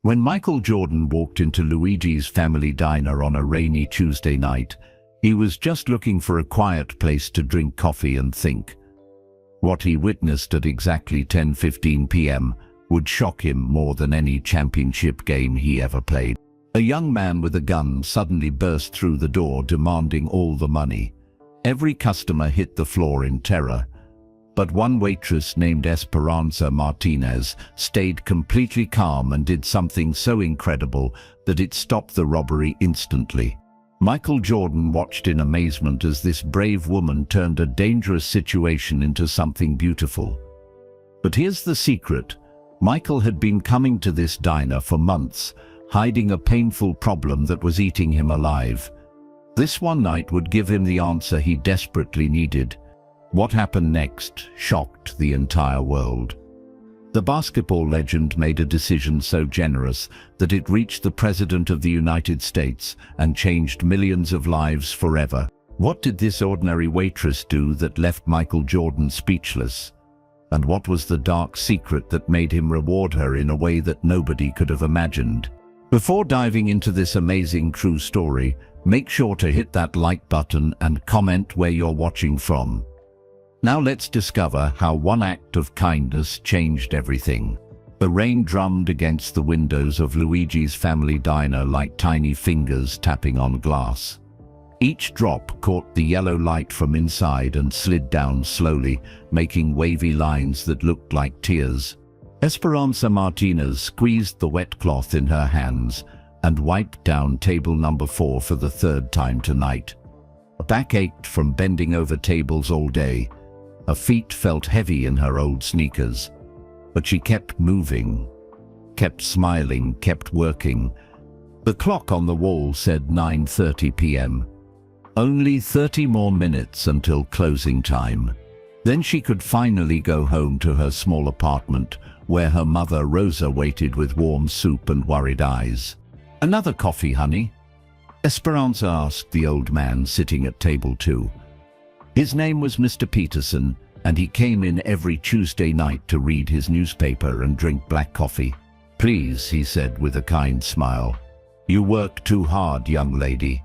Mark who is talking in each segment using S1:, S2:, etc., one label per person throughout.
S1: When Michael Jordan walked into Luigi's family diner on a rainy Tuesday night, he was just looking for a quiet place to drink coffee and think. What he witnessed at exactly 10:15 p.m. would shock him more than any championship game he ever played. A young man with a gun suddenly burst through the door demanding all the money. Every customer hit the floor in terror. But one waitress named Esperanza Martinez stayed completely calm and did something so incredible that it stopped the robbery instantly. Michael Jordan watched in amazement as this brave woman turned a dangerous situation into something beautiful. But here's the secret. Michael had been coming to this diner for months, hiding a painful problem that was eating him alive. This one night would give him the answer he desperately needed. What happened next shocked the entire world. The basketball legend made a decision so generous that it reached the President of the United States and changed millions of lives forever. What did this ordinary waitress do that left Michael Jordan speechless? And what was the dark secret that made him reward her in a way that nobody could have imagined? Before diving into this amazing true story, make sure to hit that like button and comment where you're watching from. Now let's discover how one act of kindness changed everything. The rain drummed against the windows of Luigi's family diner like tiny fingers tapping on glass. Each drop caught the yellow light from inside and slid down slowly, making wavy lines that looked like tears. Esperanza Martinez squeezed the wet cloth in her hands and wiped down table number 4 for the third time tonight. Her back ached from bending over tables all day. Her feet felt heavy in her old sneakers. But she kept moving, kept smiling, kept working. The clock on the wall said 9:30 p.m. Only 30 more minutes until closing time. Then she could finally go home to her small apartment, where her mother Rosa waited with warm soup and worried eyes. "Another coffee, honey?" Esperanza asked the old man sitting at table 2. His name was Mr. Peterson, and he came in every Tuesday night to read his newspaper and drink black coffee. "Please," he said with a kind smile. "You work too hard, young lady."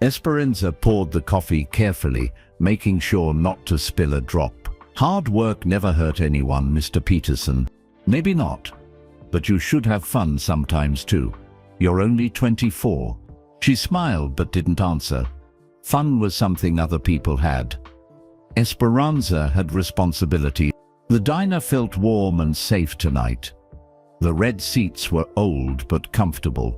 S1: Esperanza poured the coffee carefully, making sure not to spill a drop. "Hard work never hurt anyone, Mr. Peterson." "Maybe not, but you should have fun sometimes too. You're only 24. She smiled but didn't answer. Fun was something other people had. Esperanza had responsibility. The diner felt warm and safe tonight. The red seats were old but comfortable.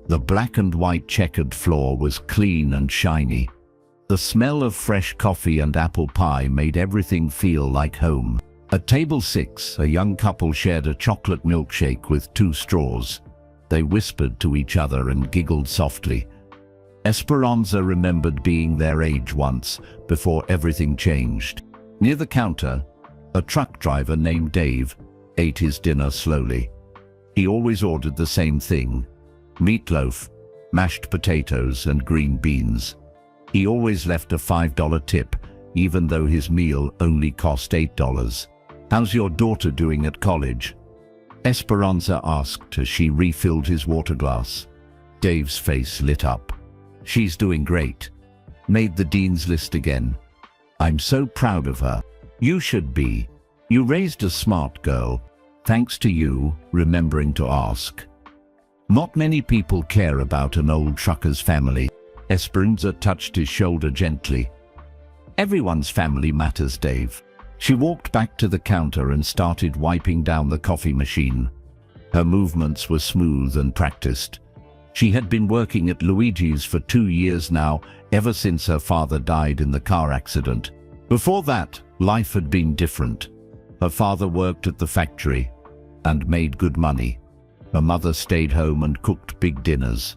S1: The black and white checkered floor was clean and shiny. The smell of fresh coffee and apple pie made everything feel like home. At table 6, a young couple shared a chocolate milkshake with 2 straws. They whispered to each other and giggled softly. Esperanza remembered being their age once, before everything changed. Near the counter, a truck driver named Dave ate his dinner slowly. He always ordered the same thing: meatloaf, mashed potatoes, and green beans. He always left a $5 tip, even though his meal only cost $8. "How's your daughter doing at college?" Esperanza asked as she refilled his water glass. Dave's face lit up. "She's doing great. Made the dean's list again. I'm so proud of her." "You should be. You raised a smart girl. Thanks to you remembering to ask." Not many people care about an old trucker's family. Esperanza touched his shoulder gently. "Everyone's family matters, Dave." She walked back to the counter and started wiping down the coffee machine. Her movements were smooth and practiced. She had been working at Luigi's for 2 years now, ever since her father died in the car accident. Before that, life had been different. Her father worked at the factory and made good money. Her mother stayed home and cooked big dinners.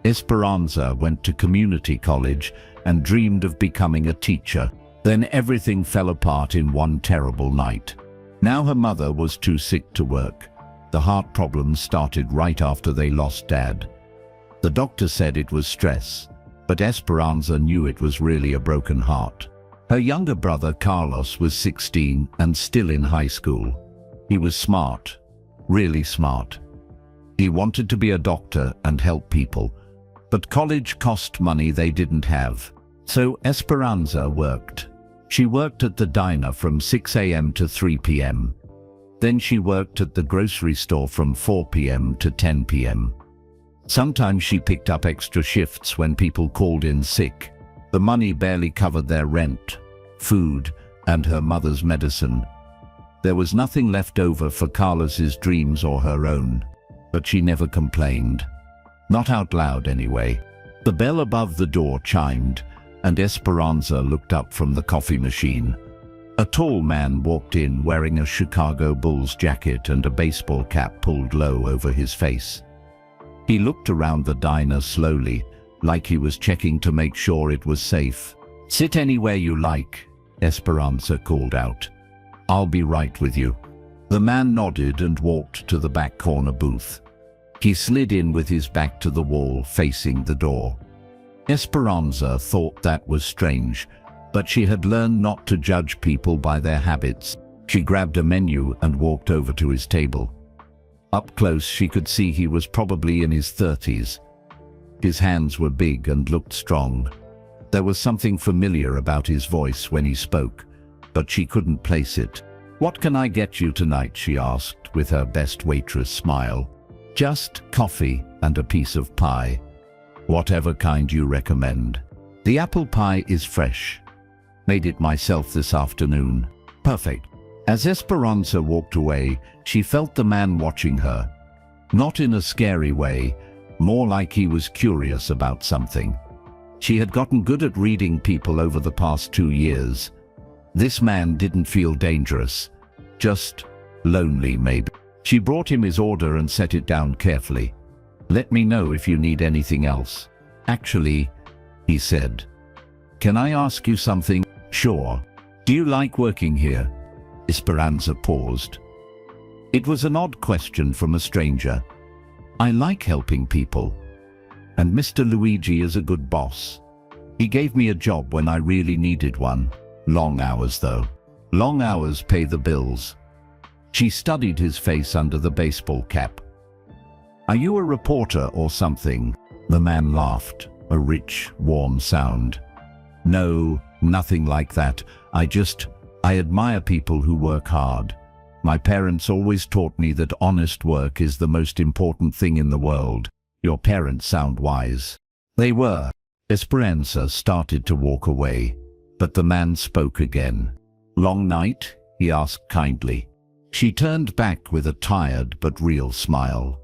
S1: Esperanza went to community college and dreamed of becoming a teacher. Then everything fell apart in one terrible night. Now her mother was too sick to work. The heart problems started right after they lost Dad. The doctor said it was stress, but Esperanza knew it was really a broken heart. Her younger brother Carlos was 16 and still in high school. He was smart, really smart. He wanted to be a doctor and help people, but college cost money they didn't have. So Esperanza worked. She worked at the diner from 6 a.m. to 3 p.m. Then she worked at the grocery store from 4 p.m. to 10 p.m. Sometimes she picked up extra shifts when people called in sick. The money barely covered their rent, food, and her mother's medicine. There was nothing left over for Carlos's dreams or her own, but she never complained. Not out loud anyway. The bell above the door chimed, and Esperanza looked up from the coffee machine. A tall man walked in wearing a Chicago Bulls jacket and a baseball cap pulled low over his face. He looked around the diner slowly, like he was checking to make sure it was safe. "Sit anywhere you like," Esperanza called out. "I'll be right with you." The man nodded and walked to the back corner booth. He slid in with his back to the wall, facing the door. Esperanza thought that was strange, but she had learned not to judge people by their habits. She grabbed a menu and walked over to his table. Up close, she could see he was probably in his 30s. His hands were big and looked strong. There was something familiar about his voice when he spoke, but she couldn't place it. "What can I get you tonight?" she asked with her best waitress smile. "Just coffee and a piece of pie. Whatever kind you recommend." "The apple pie is fresh. Made it myself this afternoon." "Perfect." As Esperanza walked away, she felt the man watching her. Not in a scary way, more like he was curious about something. She had gotten good at reading people over the past 2 years. This man didn't feel dangerous, just lonely maybe. She brought him his order and set it down carefully. "Let me know if you need anything else." "Actually," he said, "can I ask you something?" "Sure." "Do you like working here?" Esperanza paused. It was an odd question from a stranger. "I like helping people. And Mr. Luigi is a good boss. He gave me a job when I really needed one. Long hours though. Long hours pay the bills." She studied his face under the baseball cap. "Are you a reporter or something?" The man laughed, a rich, warm sound. "No, nothing like that. I admire people who work hard. My parents always taught me that honest work is the most important thing in the world." "Your parents sound wise." They were. Esperanza started to walk away, but the man spoke again. "Long night?" he asked kindly. She turned back with a tired but real smile.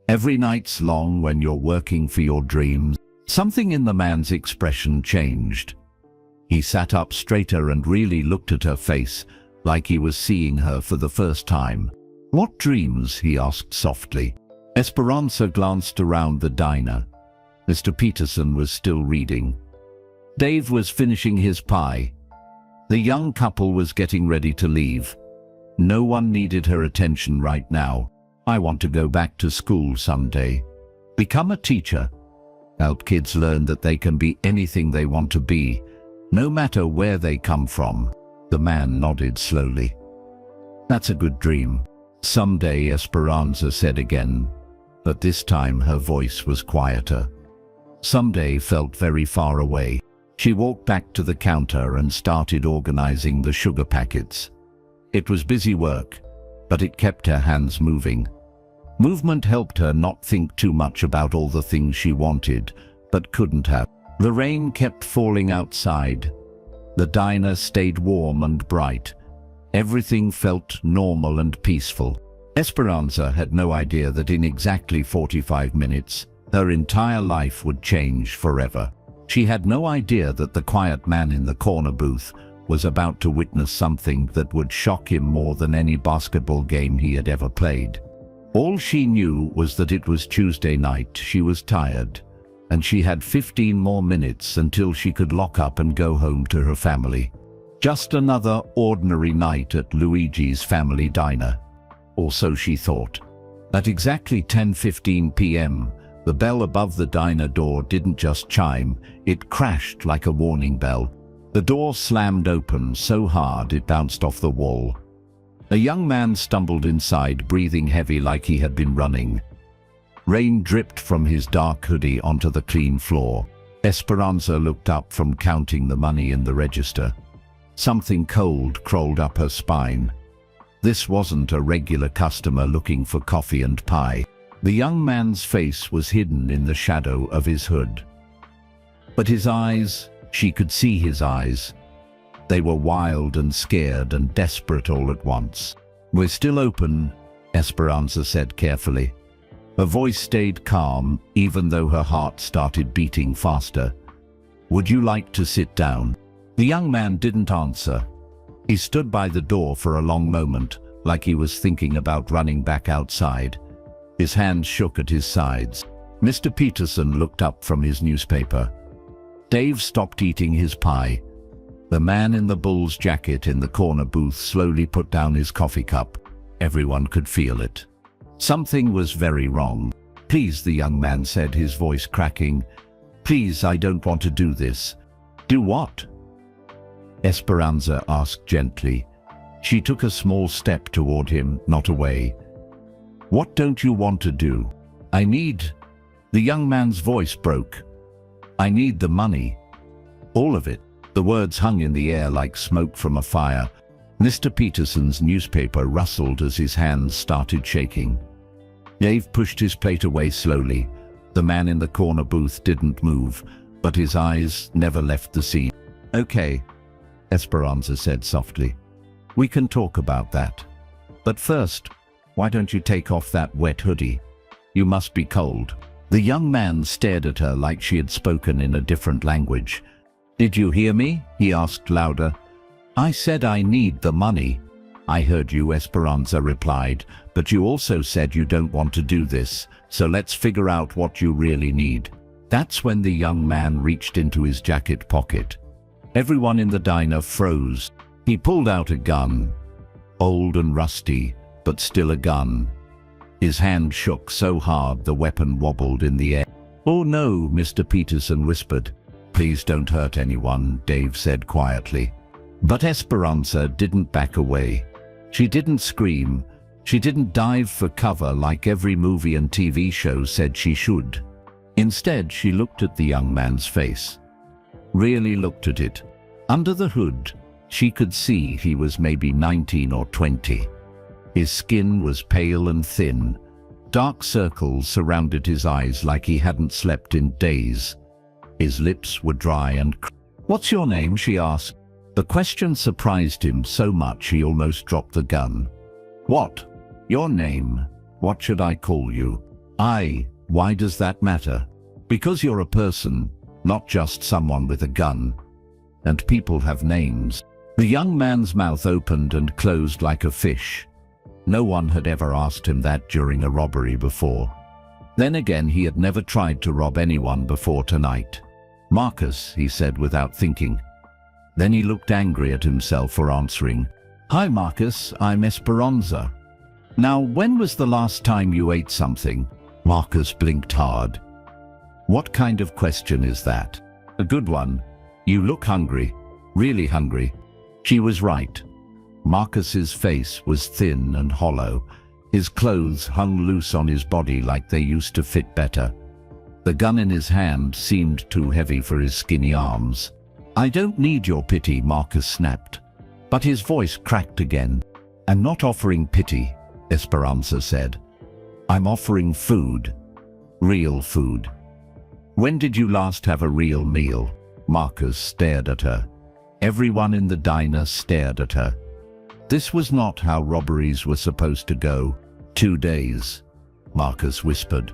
S1: "Every night's long when you're working for your dreams." Something in the man's expression changed. He sat up straighter and really looked at her face, like he was seeing her for the first time. "What dreams?" he asked softly. Esperanza glanced around the diner. Mr. Peterson was still reading. Dave was finishing his pie. The young couple was getting ready to leave. No one needed her attention right now. "I want to go back to school someday. Become a teacher. Help kids learn that they can be anything they want to be, no matter where they come from." The man nodded slowly. "That's a good dream." "Someday," Esperanza said again, but this time her voice was quieter. Someday felt very far away. She walked back to the counter and started organizing the sugar packets. It was busy work, but it kept her hands moving. Movement helped her not think too much about all the things she wanted, but couldn't have. The rain kept falling outside. The diner stayed warm and bright. Everything felt normal and peaceful. Esperanza had no idea that in exactly 45 minutes, her entire life would change forever. She had no idea that the quiet man in the corner booth was about to witness something that would shock him more than any basketball game he had ever played. All she knew was that it was Tuesday night, she was tired, and she had 15 more minutes until she could lock up and go home to her family. Just another ordinary night at Luigi's family diner. Or so she thought. At exactly 10:15 p.m., the bell above the diner door didn't just chime, it crashed like a warning bell. The door slammed open so hard it bounced off the wall. A young man stumbled inside, breathing heavy like he had been running. Rain dripped from his dark hoodie onto the clean floor. Esperanza looked up from counting the money in the register. Something cold crawled up her spine. This wasn't a regular customer looking for coffee and pie. The young man's face was hidden in the shadow of his hood. But his eyes, she could see his eyes. They were wild and scared and desperate all at once. "We're still open," Esperanza said carefully. Her voice stayed calm, even though her heart started beating faster. "Would you like to sit down?" The young man didn't answer. He stood by the door for a long moment, like he was thinking about running back outside. His hands shook at his sides. Mr. Peterson looked up from his newspaper. Dave stopped eating his pie. The man in the Bulls jacket in the corner booth slowly put down his coffee cup. Everyone could feel it. Something was very wrong. "Please," the young man said, his voice cracking. "Please, I don't want to do this." "Do what?" Esperanza asked gently. She took a small step toward him, not away. "What don't you want to do?" "I need..." The young man's voice broke. "I need the money. All of it." The words hung in the air like smoke from a fire. Mr. Peterson's newspaper rustled as his hands started shaking. Dave pushed his plate away slowly. The man in the corner booth didn't move, but his eyes never left the scene. "Okay," Esperanza said softly. "We can talk about that. But first, why don't you take off that wet hoodie? You must be cold." The young man stared at her like she had spoken in a different language. "Did you hear me?" he asked louder. "I said I need the money." "I heard you," Esperanza replied, "but you also said you don't want to do this, so let's figure out what you really need." That's when the young man reached into his jacket pocket. Everyone in the diner froze. He pulled out a gun. Old and rusty, but still a gun. His hand shook so hard the weapon wobbled in the air. "Oh no," Mr. Peterson whispered. "Please don't hurt anyone," Dave said quietly. But Esperanza didn't back away. She didn't scream. She didn't dive for cover like every movie and TV show said she should. Instead, she looked at the young man's face. Really looked at it. Under the hood, she could see he was maybe 19 or 20. His skin was pale and thin. Dark circles surrounded his eyes like he hadn't slept in days. His lips were dry and "What's your name?" she asked. The question surprised him so much he almost dropped the gun. "What? Your name? What should I call you?" Why does that matter?" "Because you're a person, not just someone with a gun. And people have names." The young man's mouth opened and closed like a fish. No one had ever asked him that during a robbery before. Then again, he had never tried to rob anyone before tonight. "Marcus," he said without thinking. Then he looked angry at himself for answering. "Hi Marcus, I'm Esperanza. Now, when was the last time you ate something?" Marcus blinked hard. "What kind of question is that?" "A good one. You look hungry. Really hungry." She was right. Marcus's face was thin and hollow. His clothes hung loose on his body like they used to fit better. The gun in his hand seemed too heavy for his skinny arms. "I don't need your pity," Marcus snapped. But his voice cracked again. "I'm not offering pity," Esperanza said. "I'm offering food. Real food." "When did you last have a real meal?" Marcus stared at her. Everyone in the diner stared at her. This was not how robberies were supposed to go. 2 days, Marcus whispered.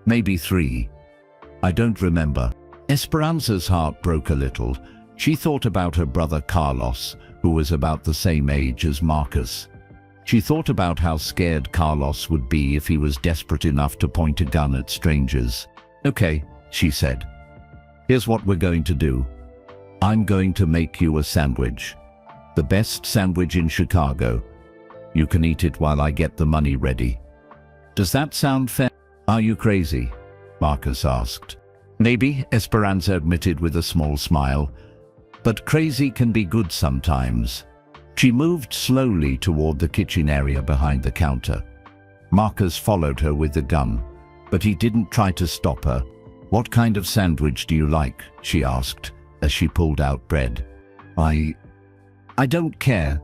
S1: "Maybe 3. I don't remember." Esperanza's heart broke a little. She thought about her brother Carlos, who was about the same age as Marcus. She thought about how scared Carlos would be if he was desperate enough to point a gun at strangers. "Okay," she said. "Here's what we're going to do. I'm going to make you a sandwich. The best sandwich in Chicago. You can eat it while I get the money ready. Does that sound fair?" "Are you crazy?" Marcus asked. "Maybe," Esperanza admitted with a small smile. "But crazy can be good sometimes." She moved slowly toward the kitchen area behind the counter. Marcus followed her with the gun. but he didn't try to stop her. "What kind of sandwich do you like?" she asked, as she pulled out bread. I don't care.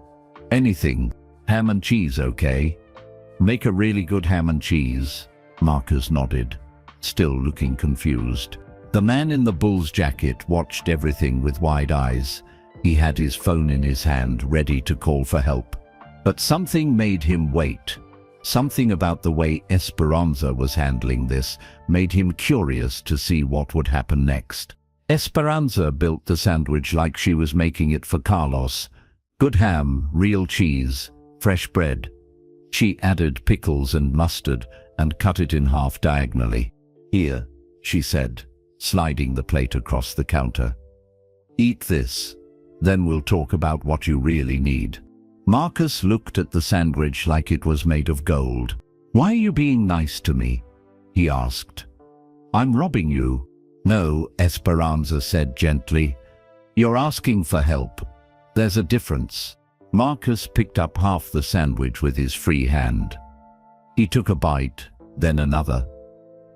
S1: Anything. Ham and cheese, okay?" "Make a really good ham and cheese." Marcus nodded, still looking confused. The man in the bull's jacket watched everything with wide eyes. He had his phone in his hand, ready to call for help. But something made him wait. Something about the way Esperanza was handling this made him curious to see what would happen next. Esperanza built the sandwich like she was making it for Carlos. Good ham, real cheese, fresh bread. She added pickles and mustard and cut it in half diagonally. "Here," she said, sliding the plate across the counter. "Eat this. Then we'll talk about what you really need." Marcus looked at the sandwich like it was made of gold. "Why are you being nice to me?" he asked. "I'm robbing you." "No," Esperanza said gently. "You're asking for help. There's a difference." Marcus picked up half the sandwich with his free hand. He took a bite, then another.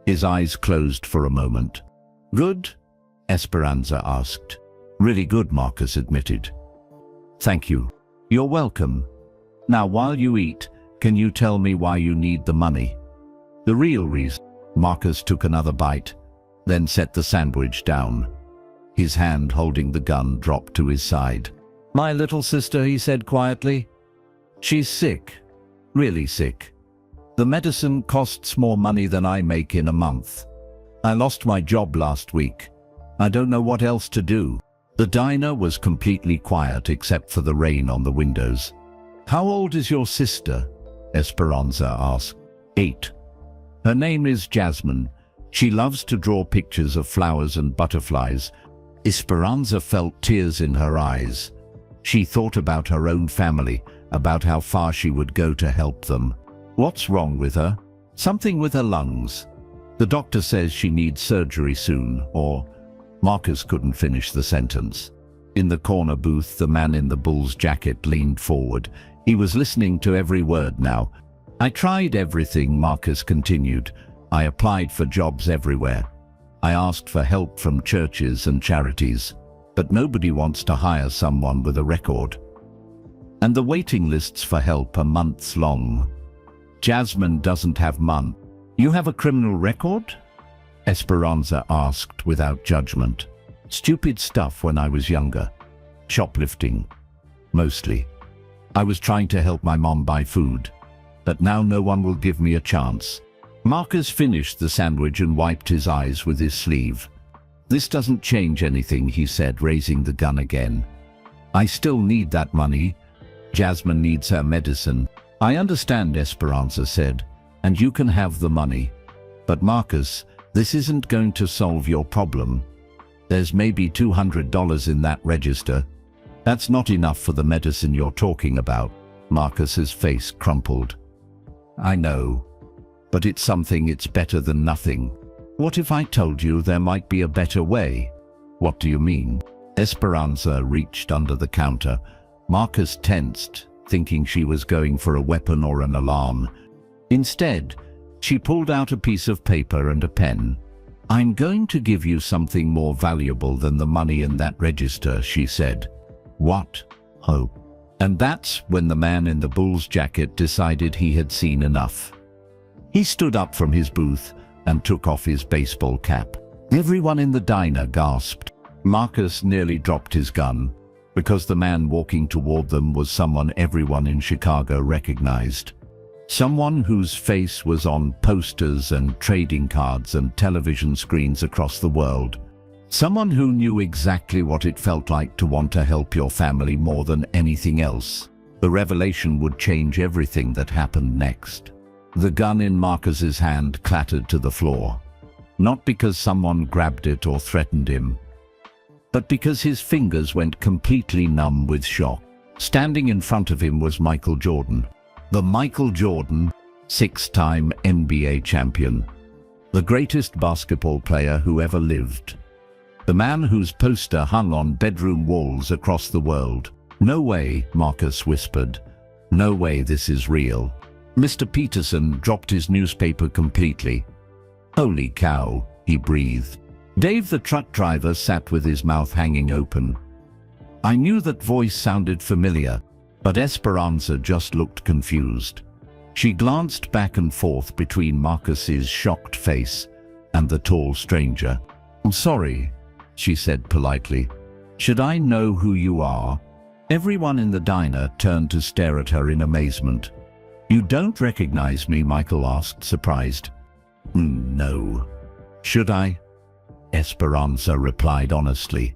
S1: His eyes closed for a moment. "Good?" Esperanza asked. "Really good," Marcus admitted. "Thank you." "You're welcome. Now, while you eat, can you tell me why you need the money?" "The real reason." Marcus took another bite, then set the sandwich down. His hand holding the gun dropped to his side. "My little sister," he said quietly. "She's sick. Really sick. The medicine costs more money than I make in a month. I lost my job last week. I don't know what else to do." The diner was completely quiet except for the rain on the windows. "How old is your sister?" Esperanza asked. 8. "Her name is Jasmine. She loves to draw pictures of flowers and butterflies." Esperanza felt tears in her eyes. She thought about her own family, about how far she would go to help them. "What's wrong with her?" "Something with her lungs. The doctor says she needs surgery soon, or..." Marcus couldn't finish the sentence. In the corner booth, the man in the bull's jacket leaned forward. He was listening to every word now. "I tried everything," Marcus continued. "I applied for jobs everywhere. I asked for help from churches and charities. But nobody wants to hire someone with a record. And the waiting lists for help are months long. Jasmine doesn't have money." "You have a criminal record?" Esperanza asked without judgment. "Stupid stuff when I was younger. Shoplifting. Mostly. I was trying to help my mom buy food. But now no one will give me a chance." Marcus finished the sandwich and wiped his eyes with his sleeve. "This doesn't change anything," he said, raising the gun again. "I still need that money. Jasmine needs her medicine." "I understand," Esperanza said, "and you can have the money. But Marcus, this isn't going to solve your problem. There's maybe $200 in that register. That's not enough for the medicine you're talking about." Marcus's face crumpled. "I know, but it's something. It's better than nothing." "What if I told you there might be a better way?" "What do you mean?" Esperanza reached under the counter. Marcus tensed, thinking she was going for a weapon or an alarm. Instead, she pulled out a piece of paper and a pen. "I'm going to give you something more valuable than the money in that register," she said. "What?" "Hope." And that's when the man in the bull's jacket decided he had seen enough. He stood up from his booth and took off his baseball cap. Everyone in the diner gasped. Marcus nearly dropped his gun, because the man walking toward them was someone everyone in Chicago recognized. Someone whose face was on posters and trading cards and television screens across the world. Someone who knew exactly what it felt like to want to help your family more than anything else. The revelation would change everything that happened next. The gun in Marcus's hand clattered to the floor. Not because someone grabbed it or threatened him, but because his fingers went completely numb with shock. Standing in front of him was Michael Jordan. The Michael Jordan, 6-time NBA champion. The greatest basketball player who ever lived. The man whose poster hung on bedroom walls across the world. "No way," Marcus whispered. "No way this is real." Mr. Peterson dropped his newspaper completely. Holy cow, he breathed. Dave the truck driver sat with his mouth hanging open. I knew that voice sounded familiar, but Esperanza just looked confused. She glanced back and forth between Marcus's shocked face and the tall stranger. "I'm sorry," she said politely. "Should I know who you are?" Everyone in the diner turned to stare at her in amazement. "You don't recognize me?" Michael asked, surprised. No. "Should I?" Esperanza replied honestly.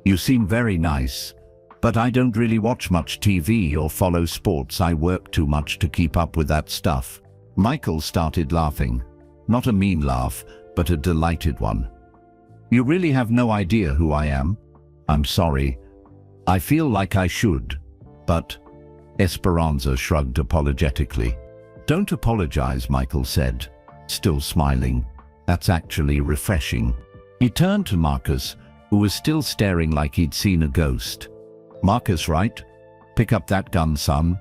S1: "You seem very nice, but I don't really watch much TV or follow sports. I work too much to keep up with that stuff." Michael started laughing. Not a mean laugh, but a delighted one. "You really have no idea who I am?" "I'm sorry. I feel like I should, but..." Esperanza shrugged apologetically. "Don't apologize," Michael said, still smiling. "That's actually refreshing." He turned to Marcus, who was still staring like he'd seen a ghost. "Marcus, right? Pick up that gun, son.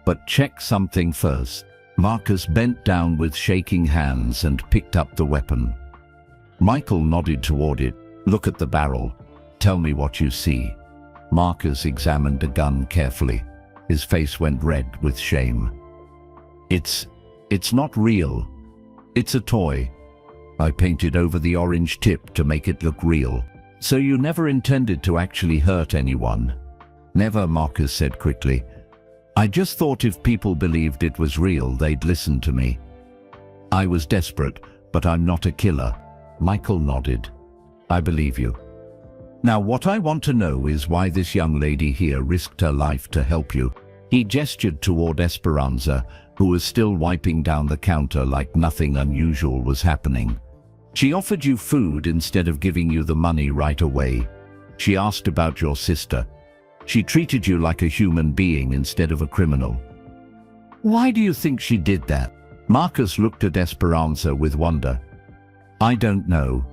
S1: But check something first." Marcus bent down with shaking hands and picked up the weapon. Michael nodded toward it. "Look at the barrel. Tell me what you see." Marcus examined the gun carefully. His face went red with shame. It's not real. It's a toy. I painted over the orange tip to make it look real." "So you never intended to actually hurt anyone?" "Never," Marcus said quickly. "I just thought if people believed it was real, they'd listen to me. I was desperate, but I'm not a killer." Michael nodded. "I believe you. Now what I want to know is why this young lady here risked her life to help you." He gestured toward Esperanza, who was still wiping down the counter like nothing unusual was happening. "She offered you food instead of giving you the money right away. She asked about your sister. She treated you like a human being instead of a criminal." "Why do you think she did that?" Marcus looked at Esperanza with wonder. "I don't know.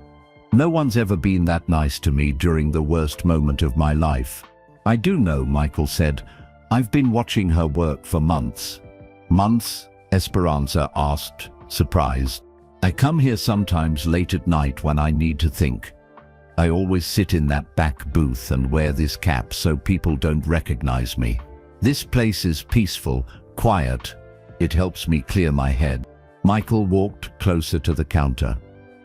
S1: No one's ever been that nice to me during the worst moment of my life." "I do know," Michael said. "I've been watching her work for months." "Months?" Esperanza asked, surprised. "I come here sometimes late at night when I need to think. I always sit in that back booth and wear this cap so people don't recognize me. This place is peaceful, quiet. It helps me clear my head." Michael walked closer to the counter.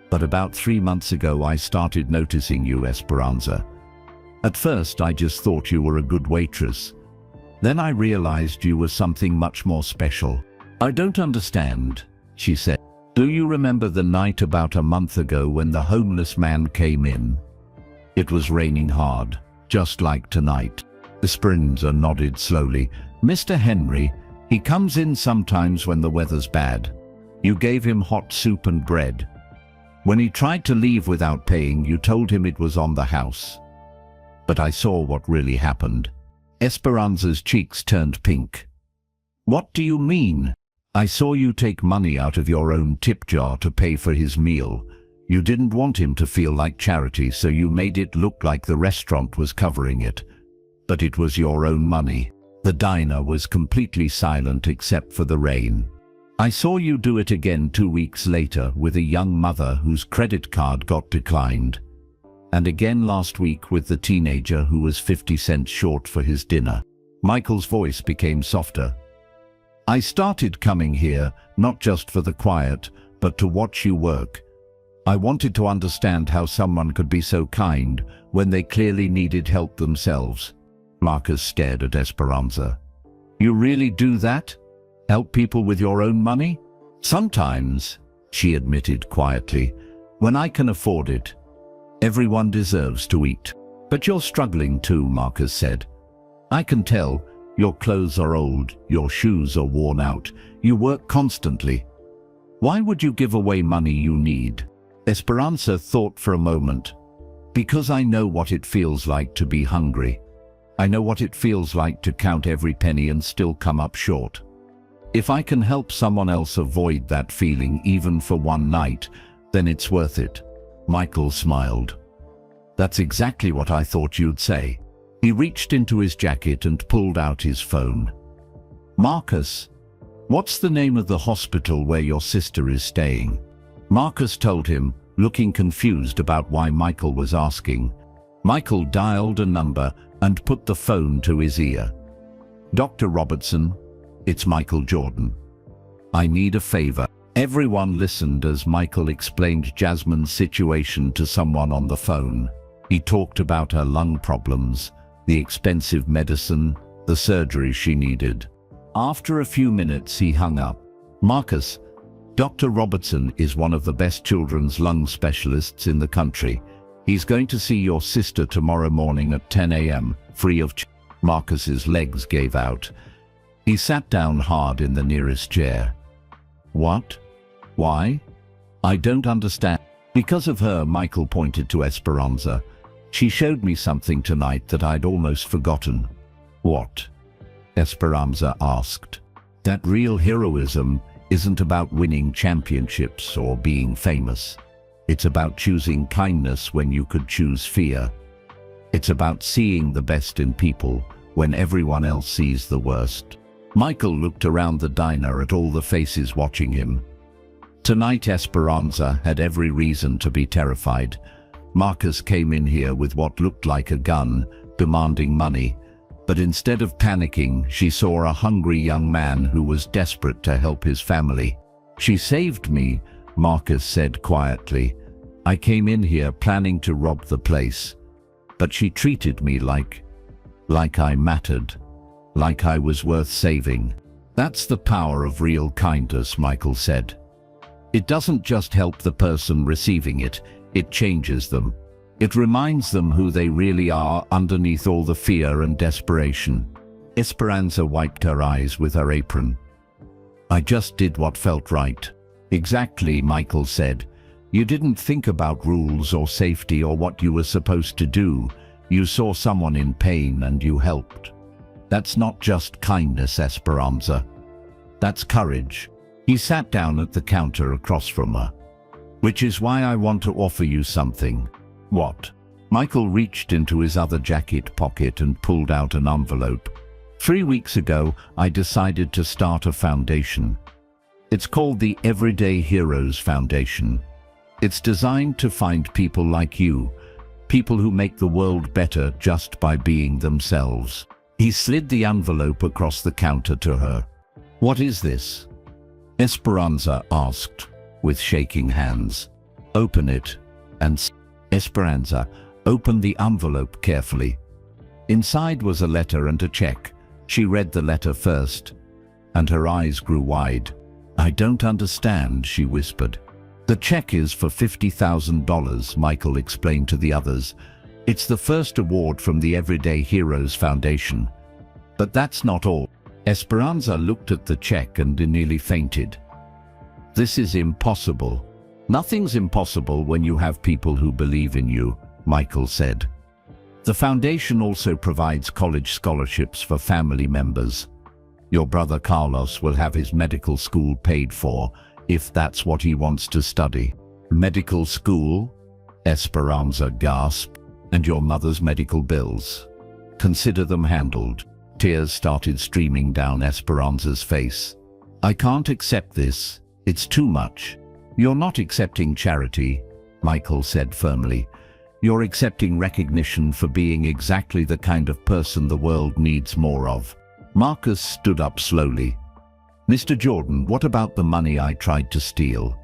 S1: "But about 3 months ago I started noticing you, Esperanza. At first I just thought you were a good waitress. Then I realized you were something much more special." "I don't understand," she said. "Do you remember the night about a month ago when the homeless man came in? It was raining hard, just like tonight." Esperanza nodded slowly. "Mr. Henry, he comes in sometimes when the weather's bad. You gave him hot soup and bread. When he tried to leave without paying, you told him it was on the house. But I saw what really happened." Esperanza's cheeks turned pink. "What do you mean?" "I saw you take money out of your own tip jar to pay for his meal. You didn't want him to feel like charity, so you made it look like the restaurant was covering it. But it was your own money." The diner was completely silent except for the rain. "I saw you do it again 2 weeks later with a young mother whose credit card got declined. And again last week with the teenager who was 50 cents short for his dinner." Michael's voice became softer. "I started coming here not just for the quiet, but to watch you work. I wanted to understand how someone could be so kind when they clearly needed help themselves." Marcus stared at Esperanza. "You really do that? Help people with your own money?" "Sometimes," she admitted quietly, "when I can afford it. Everyone deserves to eat." "But you're struggling too," Marcus said. "I can tell. Your clothes are old, your shoes are worn out. You work constantly. Why would you give away money you need?" Esperanza thought for a moment. "Because I know what it feels like to be hungry. I know what it feels like to count every penny and still come up short. If I can help someone else avoid that feeling even for one night, then it's worth it." Michael smiled. "That's exactly what I thought you'd say." He reached into his jacket and pulled out his phone. "Marcus, what's the name of the hospital where your sister is staying?" Marcus told him, looking confused about why Michael was asking. Michael dialed a number and put the phone to his ear. "Dr. Robertson, it's Michael Jordan. I need a favor." Everyone listened as Michael explained Jasmine's situation to someone on the phone. He talked about her lung problems, the expensive medicine, the surgery she needed. After a few minutes, he hung up. "Marcus, Dr. Robertson is one of the best children's lung specialists in the country. He's going to see your sister tomorrow morning at 10 a.m., free of charge." Marcus's legs gave out. He sat down hard in the nearest chair. "What? Why? I don't understand." "Because of her," Michael pointed to Esperanza. "She showed me something tonight that I'd almost forgotten." "What?" Esperanza asked. "That real heroism isn't about winning championships or being famous. It's about choosing kindness when you could choose fear. It's about seeing the best in people when everyone else sees the worst." Michael looked around the diner at all the faces watching him. Tonight Esperanza had every reason to be terrified. Marcus came in here with what looked like a gun, demanding money. But instead of panicking, she saw a hungry young man who was desperate to help his family. "She saved me," Marcus said quietly. "I came in here planning to rob the place. But she treated me like I mattered, like I was worth saving." "That's the power of real kindness," Michael said. "It doesn't just help the person receiving it, it changes them. It reminds them who they really are underneath all the fear and desperation." Esperanza wiped her eyes with her apron. "I just did what felt right." "Exactly," Michael said. "You didn't think about rules or safety or what you were supposed to do. You saw someone in pain and you helped. That's not just kindness, Esperanza. That's courage." He sat down at the counter across from her. "Which is why I want to offer you something." "What?" Michael reached into his other jacket pocket and pulled out an envelope. 3 weeks ago, I decided to start a foundation. It's called the Everyday Heroes Foundation. It's designed to find people like you, people who make the world better just by being themselves. He slid the envelope across the counter to her. "What is this?" Esperanza asked, with shaking hands. "Open it." And Esperanza opened the envelope carefully. Inside was a letter and a check. She read the letter first, and her eyes grew wide. "I don't understand," she whispered. "The check is for $50,000, Michael explained to the others. "It's the first award from the Everyday Heroes Foundation. But that's not all." Esperanza looked at the check and nearly fainted. "This is impossible." "Nothing's impossible when you have people who believe in you," Michael said. "The foundation also provides college scholarships for family members. Your brother Carlos will have his medical school paid for, if that's what he wants to study." "Medical school?" Esperanza gasped. "And your mother's medical bills. Consider them handled." Tears started streaming down Esperanza's face. "I can't accept this. It's too much." "You're not accepting charity," Michael said firmly. "You're accepting recognition for being exactly the kind of person the world needs more of." Marcus stood up slowly. "Mr. Jordan, what about the money I tried to steal?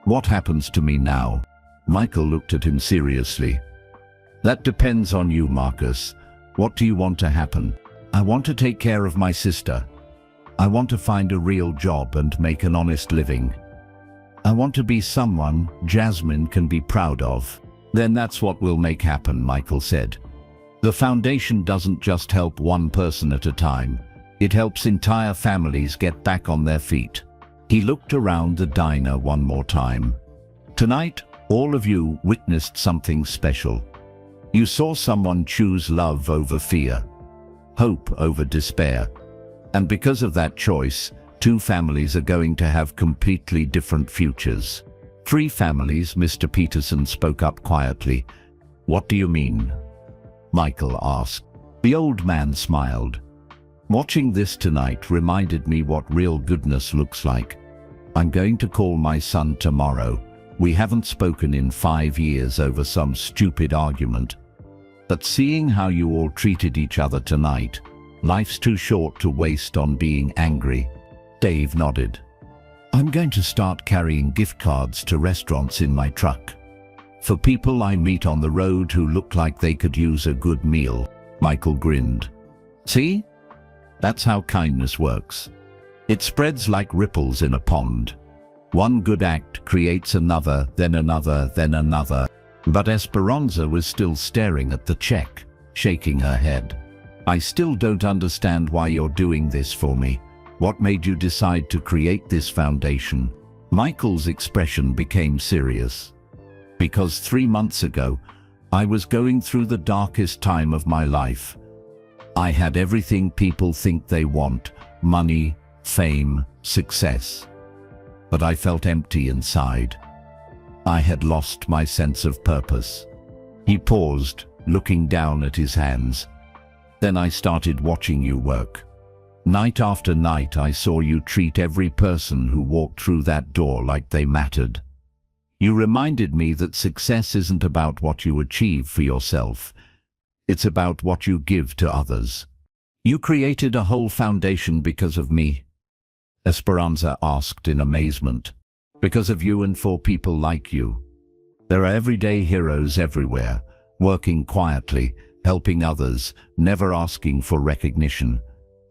S1: What happens to me now?" Michael looked at him seriously. "That depends on you, Marcus. What do you want to happen?" "I want to take care of my sister. I want to find a real job and make an honest living. I want to be someone Jasmine can be proud of." "Then that's what we'll make happen," Michael said. "The foundation doesn't just help one person at a time. It helps entire families get back on their feet." He looked around the diner one more time. "Tonight, all of you witnessed something special. You saw someone choose love over fear, hope over despair. And because of that choice, 2 families are going to have completely different futures." 3 families, Mr. Peterson spoke up quietly. "What do you mean?" Michael asked. The old man smiled. "Watching this tonight reminded me what real goodness looks like. I'm going to call my son tomorrow, We haven't spoken in 5 years over some stupid argument. But seeing how you all treated each other tonight, life's too short to waste on being angry." Dave nodded. "I'm going to start carrying gift cards to restaurants in my truck. For people I meet on the road who look like they could use a good meal." Michael grinned. "See? That's how kindness works. It spreads like ripples in a pond. One good act creates another, then another, then another." But Esperanza was still staring at the check, shaking her head. "I still don't understand why you're doing this for me. What made you decide to create this foundation?" Michael's expression became serious. "Because 3 months ago, I was going through the darkest time of my life. I had everything people think they want: money, fame, success. But I felt empty inside. I had lost my sense of purpose." He paused, looking down at his hands. "Then I started watching you work. Night after night I saw you treat every person who walked through that door like they mattered. You reminded me that success isn't about what you achieve for yourself. It's about what you give to others. You created a whole foundation because of me?" Esperanza asked in amazement. "Because of you and for people like you. There are everyday heroes everywhere, working quietly, helping others, never asking for recognition.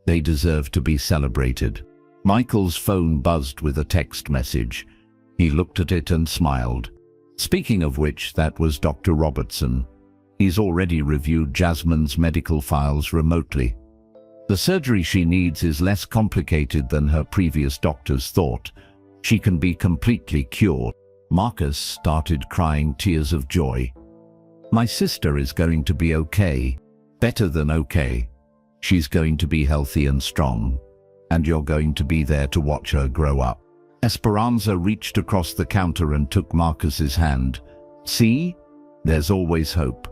S1: They deserve to be celebrated." Michael's phone buzzed with a text message. He looked at it and smiled. "Speaking of which, that was Dr. Robertson. He's already reviewed Jasmine's medical files remotely. The surgery she needs is less complicated than her previous doctors thought. She can be completely cured." Marcus started crying tears of joy. "My sister is going to be okay. Better than okay. She's going to be healthy and strong. And you're going to be there to watch her grow up." Esperanza reached across the counter and took Marcus's hand. "See? There's always hope.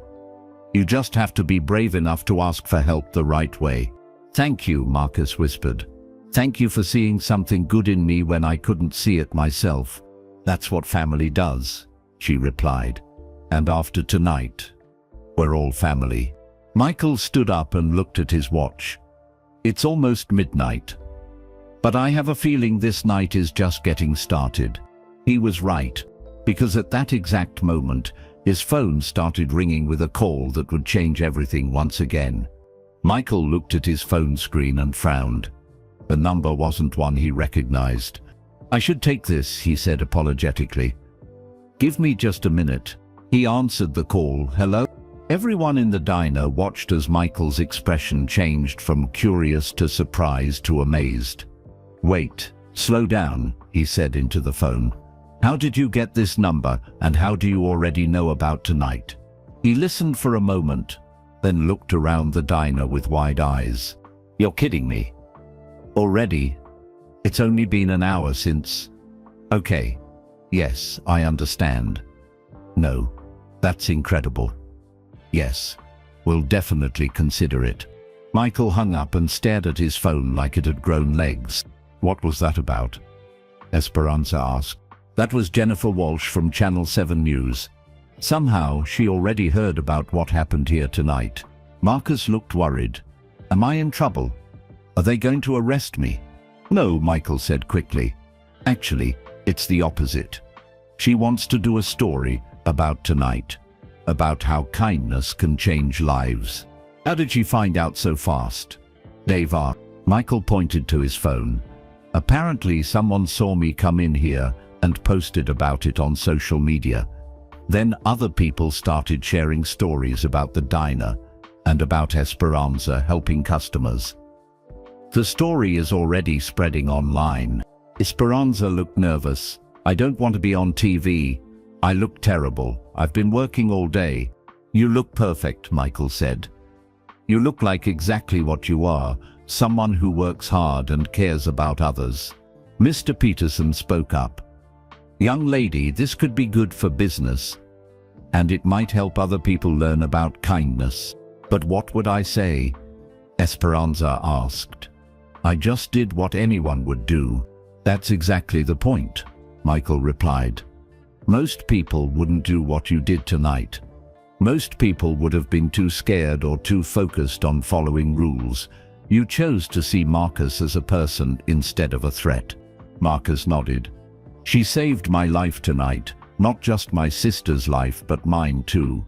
S1: You just have to be brave enough to ask for help the right way." "Thank you," Marcus whispered. "Thank you for seeing something good in me when I couldn't see it myself." "That's what family does," she replied. "And after tonight, we're all family." Michael stood up and looked at his watch. "It's almost midnight. But I have a feeling this night is just getting started." He was right, because at that exact moment, his phone started ringing with a call that would change everything once again. Michael looked at his phone screen and frowned. The number wasn't one he recognized. "I should take this," he said apologetically. "Give me just a minute." He answered the call. "Hello?" Everyone in the diner watched as Michael's expression changed from curious to surprised to amazed. "Wait, slow down," he said into the phone. "How did you get this number, and how do you already know about tonight?" He listened for a moment, then looked around the diner with wide eyes. "You're kidding me. Already? It's only been an hour since..." "Okay. Yes, I understand. No, that's incredible. Yes, we'll definitely consider it." Michael hung up and stared at his phone like it had grown legs. "What was that about?" Esperanza asked. "That was Jennifer Walsh from Channel 7 News. Somehow, she already heard about what happened here tonight." Marcus looked worried. "Am I in trouble? Are they going to arrest me?" "No," Michael said quickly. "Actually, it's the opposite. She wants to do a story about tonight, about how kindness can change lives." "How did she find out so fast?" Dave asked. Michael pointed to his phone. "Apparently someone saw me come in here and posted about it on social media. Then other people started sharing stories about the diner and about Esperanza helping customers. The story is already spreading online." Esperanza looked nervous. "I don't want to be on TV. I look terrible. I've been working all day." "You look perfect," Michael said. "You look like exactly what you are, someone who works hard and cares about others." Mr. Peterson spoke up. "Young lady, this could be good for business, and it might help other people learn about kindness." "But what would I say?" Esperanza asked. "I just did what anyone would do." "That's exactly the point," Michael replied. Most people wouldn't do what you did tonight. Most people would have been too scared or too focused on following rules. You chose to see Marcus as a person instead of a threat. Marcus nodded. She saved my life tonight, not just my sister's life, but mine too.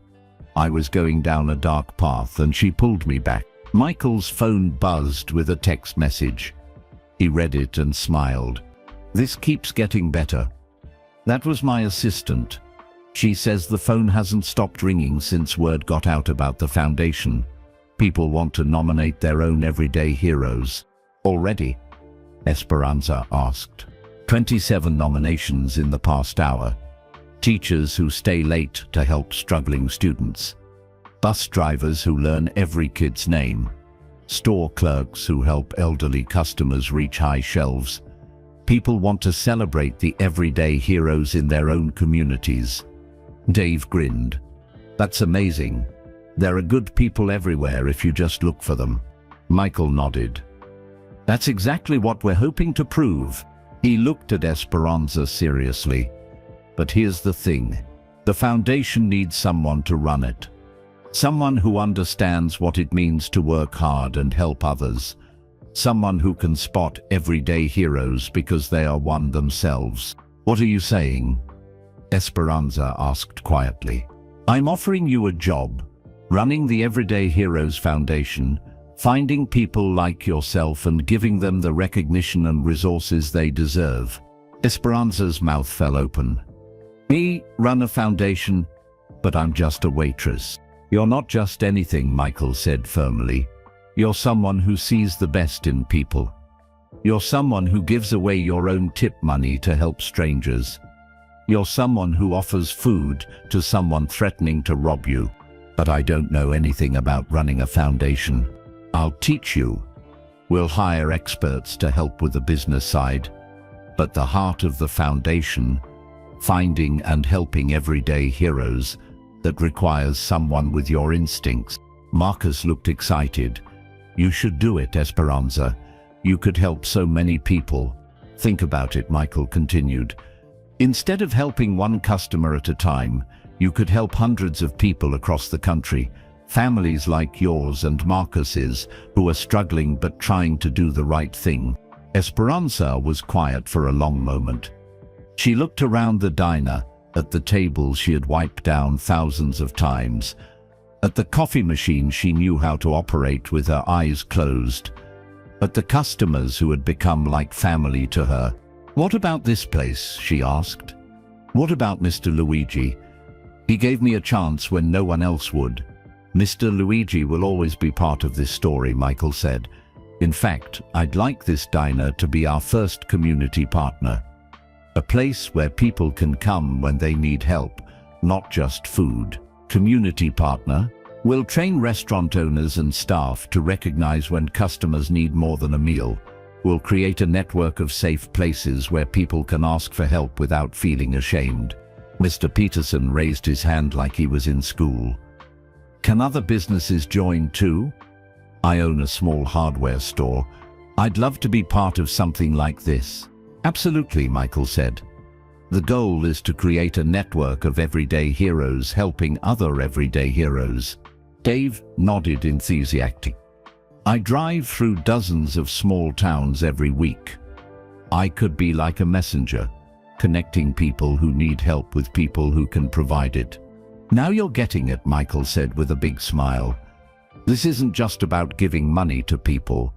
S1: I was going down a dark path and she pulled me back. Michael's phone buzzed with a text message. He read it and smiled. This keeps getting better. That was my assistant. She says the phone hasn't stopped ringing since word got out about the foundation. People want to nominate their own everyday heroes. Already? Esperanza asked. 27 nominations in the past hour. Teachers who stay late to help struggling students. Bus drivers who learn every kid's name. Store clerks who help elderly customers reach high shelves. People want to celebrate the everyday heroes in their own communities. Dave grinned. That's amazing. There are good people everywhere if you just look for them. Michael nodded. That's exactly what we're hoping to prove. He looked at Esperanza seriously. But here's the thing. The foundation needs someone to run it. Someone who understands what it means to work hard and help others. Someone who can spot everyday heroes because they are one themselves. What are you saying? Esperanza asked quietly. I'm offering you a job, running the Everyday Heroes Foundation, finding people like yourself and giving them the recognition and resources they deserve. Esperanza's mouth fell open. Me, run a foundation, but I'm just a waitress. You're not just anything, Michael said firmly. You're someone who sees the best in people. You're someone who gives away your own tip money to help strangers. You're someone who offers food to someone threatening to rob you. But I don't know anything about running a foundation. I'll teach you. We'll hire experts to help with the business side. But the heart of the foundation, finding and helping everyday heroes, that requires someone with your instincts. Marcus looked excited. You should do it, Esperanza. You could help so many people. Think about it, Michael continued. Instead of helping one customer at a time, you could help hundreds of people across the country, families like yours and Marcus's, who are struggling but trying to do the right thing. Esperanza was quiet for a long moment. She looked around the diner, at the tables she had wiped down thousands of times, at the coffee machine she knew how to operate with her eyes closed, at the customers who had become like family to her. What about this place? She asked. What about Mr. Luigi? He gave me a chance when no one else would. Mr. Luigi will always be part of this story, Michael said. In fact, I'd like this diner to be our first community partner. A place where people can come when they need help, not just food. Community partner? We'll train restaurant owners and staff to recognize when customers need more than a meal. We'll create a network of safe places where people can ask for help without feeling ashamed. Mr. Peterson raised his hand like he was in school. Can other businesses join too? I own a small hardware store. I'd love to be part of something like this. Absolutely, Michael said. The goal is to create a network of everyday heroes helping other everyday heroes. Dave nodded enthusiastically. I drive through dozens of small towns every week. I could be like a messenger, connecting people who need help with people who can provide it. Now you're getting it, Michael said with a big smile. This isn't just about giving money to people.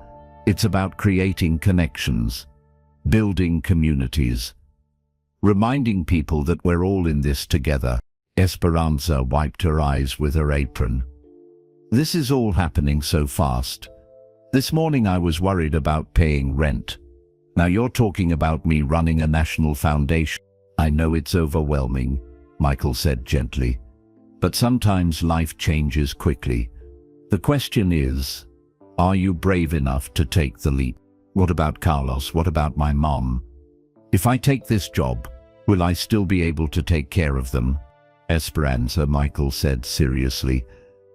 S1: It's about creating connections, building communities, reminding people that we're all in this together. Esperanza wiped her eyes with her apron. This is all happening so fast. This morning I was worried about paying rent. Now you're talking about me running a national foundation. I know it's overwhelming, Michael said gently. But sometimes life changes quickly. The question is, are you brave enough to take the leap? What about Carlos? What about my mom? If I take this job, will I still be able to take care of them? Esperanza, Michael said seriously.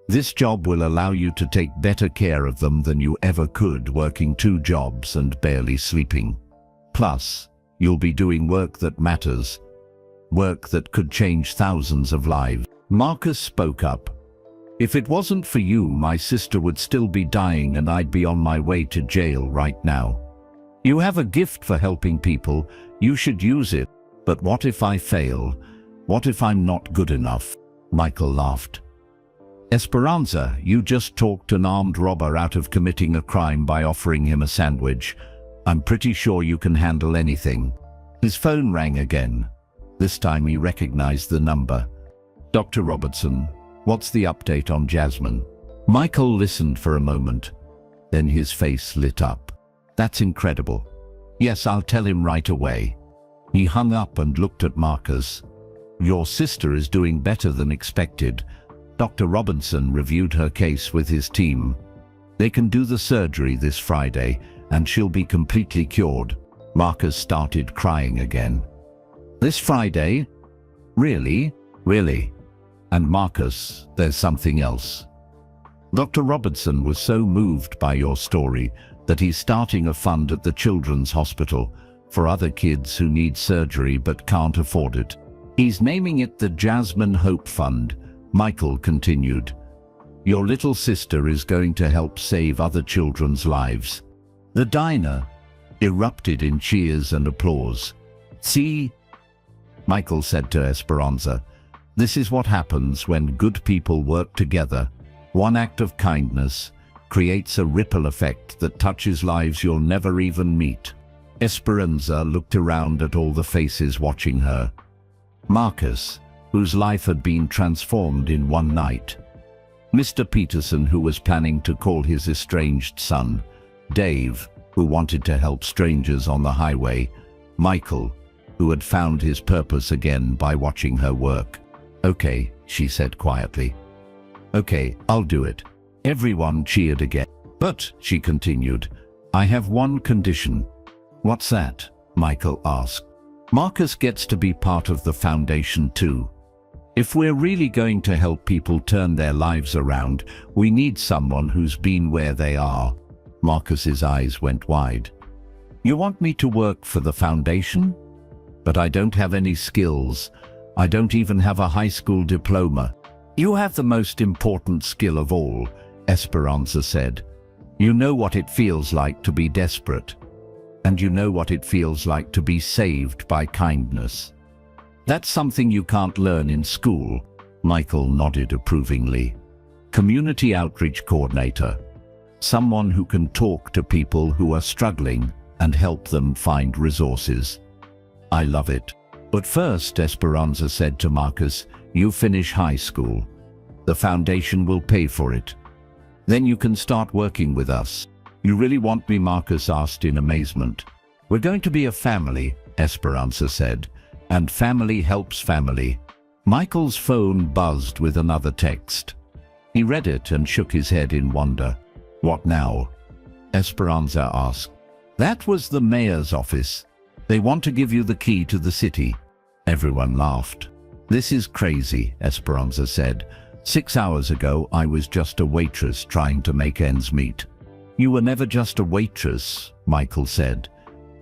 S1: This job will allow you to take better care of them than you ever could working 2 jobs and barely sleeping. Plus, you'll be doing work that matters. work that could change thousands of lives. Marcus spoke up. If it wasn't for you, my sister would still be dying and I'd be on my way to jail right now. You have a gift for helping people. You should use it. But what if I fail? What if I'm not good enough? Michael laughed. Esperanza, you just talked an armed robber out of committing a crime by offering him a sandwich. I'm pretty sure you can handle anything. His phone rang again. This time he recognized the number. Dr. Robertson, what's the update on Jasmine? Michael listened for a moment. Then his face lit up. That's incredible. Yes, I'll tell him right away. He hung up and looked at Marcus. Your sister is doing better than expected. Dr. Robinson reviewed her case with his team. They can do the surgery this Friday, and she'll be completely cured. Marcus started crying again. This Friday? Really? Really? And Marcus, there's something else. Dr. Robinson was so moved by your story that he's starting a fund at the Children's Hospital for other kids who need surgery but can't afford it. He's naming it the Jasmine Hope Fund. Michael continued. Your little sister is going to help save other children's lives. The diner erupted in cheers and applause. See, Michael said to Esperanza, this is what happens when good people work together. One act of kindness creates a ripple effect that touches lives you'll never even meet. Esperanza looked around at all the faces watching her. Marcus, whose life had been transformed in one night. Mr. Peterson, who was planning to call his estranged son. Dave, who wanted to help strangers on the highway. Michael, who had found his purpose again by watching her work. Okay, she said quietly. Okay, I'll do it. Everyone cheered again. But, she continued, I have one condition. What's that? Michael asked. Marcus gets to be part of the foundation too. If we're really going to help people turn their lives around, we need someone who's been where they are. Marcus's eyes went wide. You want me to work for the foundation? But I don't have any skills. I don't even have a high school diploma. You have the most important skill of all, Esperanza said. You know what it feels like to be desperate. And you know what it feels like to be saved by kindness. That's something you can't learn in school. Michael nodded approvingly. Community outreach coordinator. Someone who can talk to people who are struggling and help them find resources. I love it. But first, Esperanza said to Marcus, you finish high school. The foundation will pay for it. Then you can start working with us. You really want me? Marcus asked in amazement. We're going to be a family, Esperanza said, and family helps family. Michael's phone buzzed with another text. He read it and shook his head in wonder. What now? Esperanza asked. That was the mayor's office. They want to give you the key to the city. Everyone laughed. This is crazy, Esperanza said. 6 hours ago, I was just a waitress trying to make ends meet. You were never just a waitress, Michael said.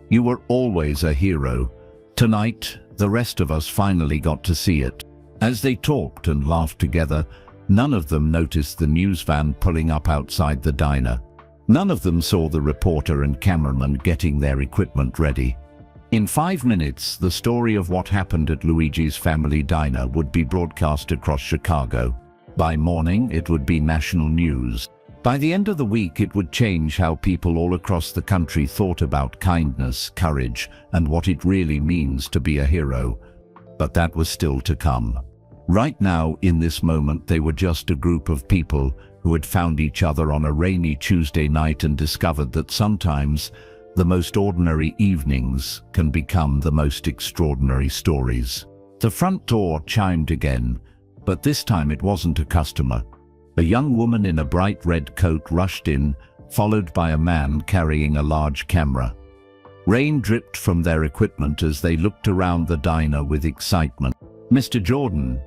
S1: You were always a hero. Tonight, the rest of us finally got to see it. As they talked and laughed together, none of them noticed the news van pulling up outside the diner. None of them saw the reporter and cameraman getting their equipment ready. In 5 minutes, the story of what happened at Luigi's family diner would be broadcast across Chicago. By morning, it would be national news. By the end of the week, it would change how people all across the country thought about kindness, courage, and what it really means to be a hero. But that was still to come. Right now, in this moment, they were just a group of people who had found each other on a rainy Tuesday night and discovered that sometimes the most ordinary evenings can become the most extraordinary stories. The front door chimed again, but this time it wasn't a customer. A young woman in a bright red coat rushed in, followed by a man carrying a large camera. Rain dripped from their equipment as they looked around the diner with excitement. Mr. Jordan,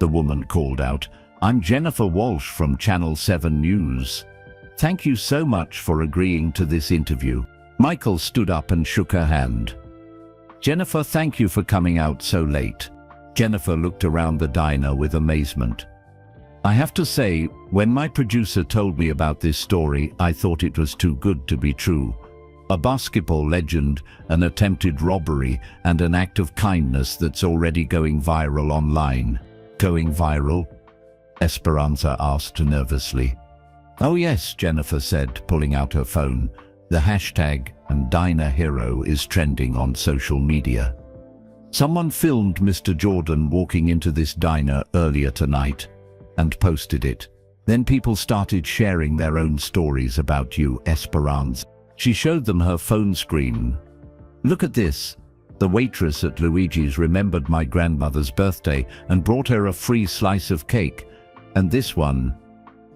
S1: the woman called out, I'm Jennifer Walsh from Channel 7 News. Thank you so much for agreeing to this interview. Michael stood up and shook her hand. Jennifer, thank you for coming out so late. Jennifer looked around the diner with amazement. I have to say, when my producer told me about this story, I thought it was too good to be true. A basketball legend, an attempted robbery, and an act of kindness that's already going viral online. Going viral? Esperanza asked nervously. Oh yes, Jennifer said, pulling out her phone. The hashtag and Diner Hero is trending on social media. Someone filmed Mr. Jordan walking into this diner earlier tonight and posted it. Then people started sharing their own stories about you, Esperanza. She showed them her phone screen. Look at this. The waitress at Luigi's remembered my grandmother's birthday and brought her a free slice of cake. And this one,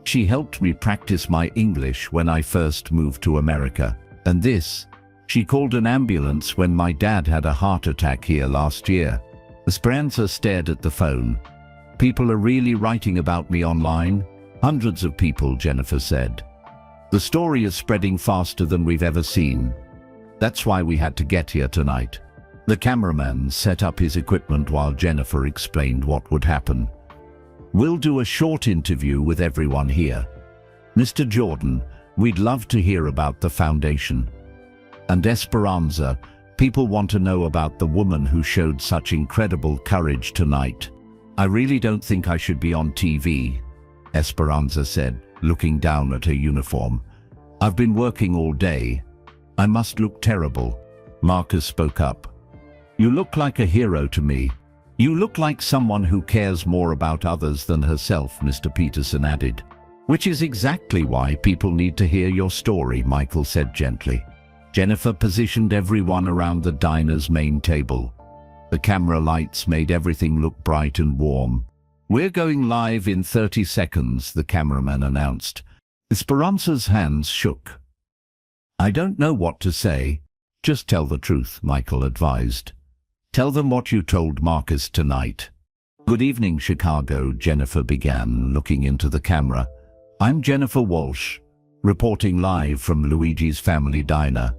S1: she helped me practice my English when I first moved to America. And this, she called an ambulance when my dad had a heart attack here last year. Esperanza stared at the phone. People are really writing about me online? Hundreds of people, Jennifer said. The story is spreading faster than we've ever seen. That's why we had to get here tonight. The cameraman set up his equipment while Jennifer explained what would happen. We'll do a short interview with everyone here. Mr. Jordan, we'd love to hear about the foundation. And Esperanza, people want to know about the woman who showed such incredible courage tonight. I really don't think I should be on TV, Esperanza said, looking down at her uniform. I've been working all day. I must look terrible. Marcus spoke up. You look like a hero to me. You look like someone who cares more about others than herself, Mr. Peterson added. Which is exactly why people need to hear your story, Michael said gently. Jennifer positioned everyone around the diner's main table. The camera lights made everything look bright and warm. We're going live in 30 seconds, the cameraman announced. Esperanza's hands shook. I don't know what to say. Just tell the truth, Michael advised. Tell them what you told Marcus tonight. Good evening, Chicago, Jennifer began, looking into the camera. I'm Jennifer Walsh, reporting live from Luigi's Family Diner,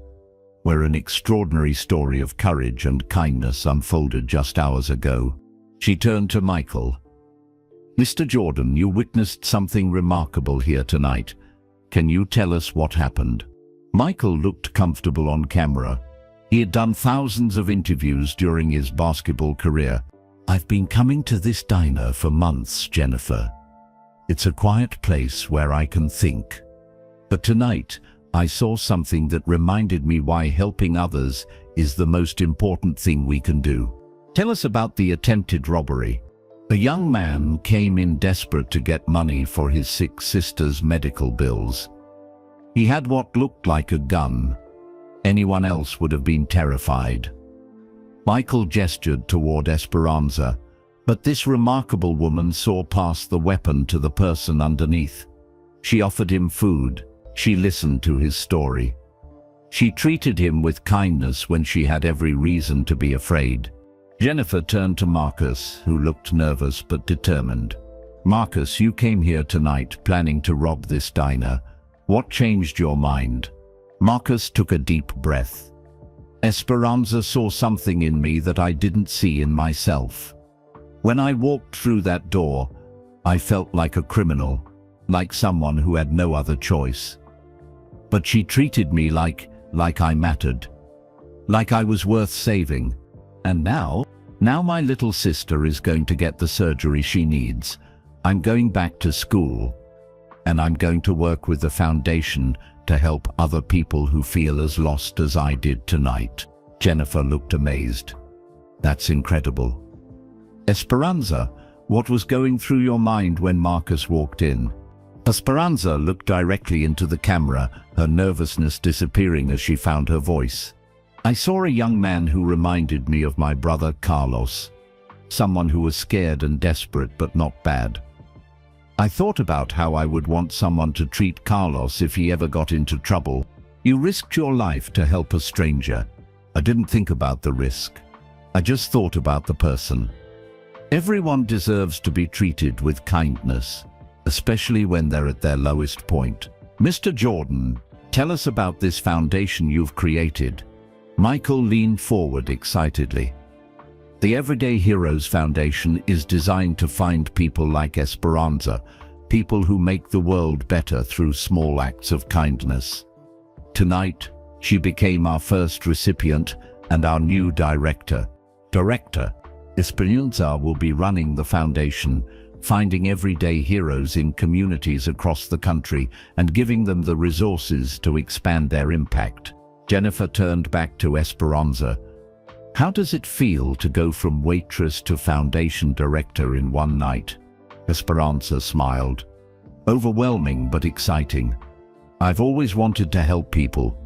S1: where an extraordinary story of courage and kindness unfolded just hours ago. She turned to Michael. Mr. Jordan, you witnessed something remarkable here tonight. Can you tell us what happened? Michael looked comfortable on camera. He had done thousands of interviews during his basketball career. I've been coming to this diner for months, Jennifer. It's a quiet place where I can think. But tonight, I saw something that reminded me why helping others is the most important thing we can do. Tell us about the attempted robbery. A young man came in desperate to get money for his sick sister's medical bills. He had what looked like a gun. Anyone else would have been terrified. Michael gestured toward Esperanza, but this remarkable woman saw past the weapon to the person underneath. She offered him food. She listened to his story. She treated him with kindness when she had every reason to be afraid. Jennifer turned to Marcus, who looked nervous but determined. Marcus, you came here tonight planning to rob this diner. What changed your mind? Marcus took a deep breath. Esperanza saw something in me that I didn't see in myself. When I walked through that door, I felt like a criminal, like someone who had no other choice. But she treated me like I mattered, like I was worth saving. And now my little sister is going to get the surgery she needs. I'm going back to school, and I'm going to work with the foundation to help other people who feel as lost as I did tonight. Jennifer looked amazed. That's incredible. Esperanza, what was going through your mind when Marcus walked in? Esperanza looked directly into the camera, her nervousness disappearing as she found her voice. I saw a young man who reminded me of my brother Carlos, someone who was scared and desperate but not bad. I thought about how I would want someone to treat Carlos if he ever got into trouble. You risked your life to help a stranger. I didn't think about the risk. I just thought about the person. Everyone deserves to be treated with kindness, especially when they're at their lowest point. Mr. Jordan, tell us about this foundation you've created. Michael leaned forward excitedly. The Everyday Heroes Foundation is designed to find people like Esperanza, people who make the world better through small acts of kindness. Tonight, she became our first recipient and our new director. Esperanza will be running the foundation, finding everyday heroes in communities across the country and giving them the resources to expand their impact. Jennifer turned back to Esperanza. How does it feel to go from waitress to foundation director in one night? Esperanza smiled. Overwhelming but exciting. I've always wanted to help people.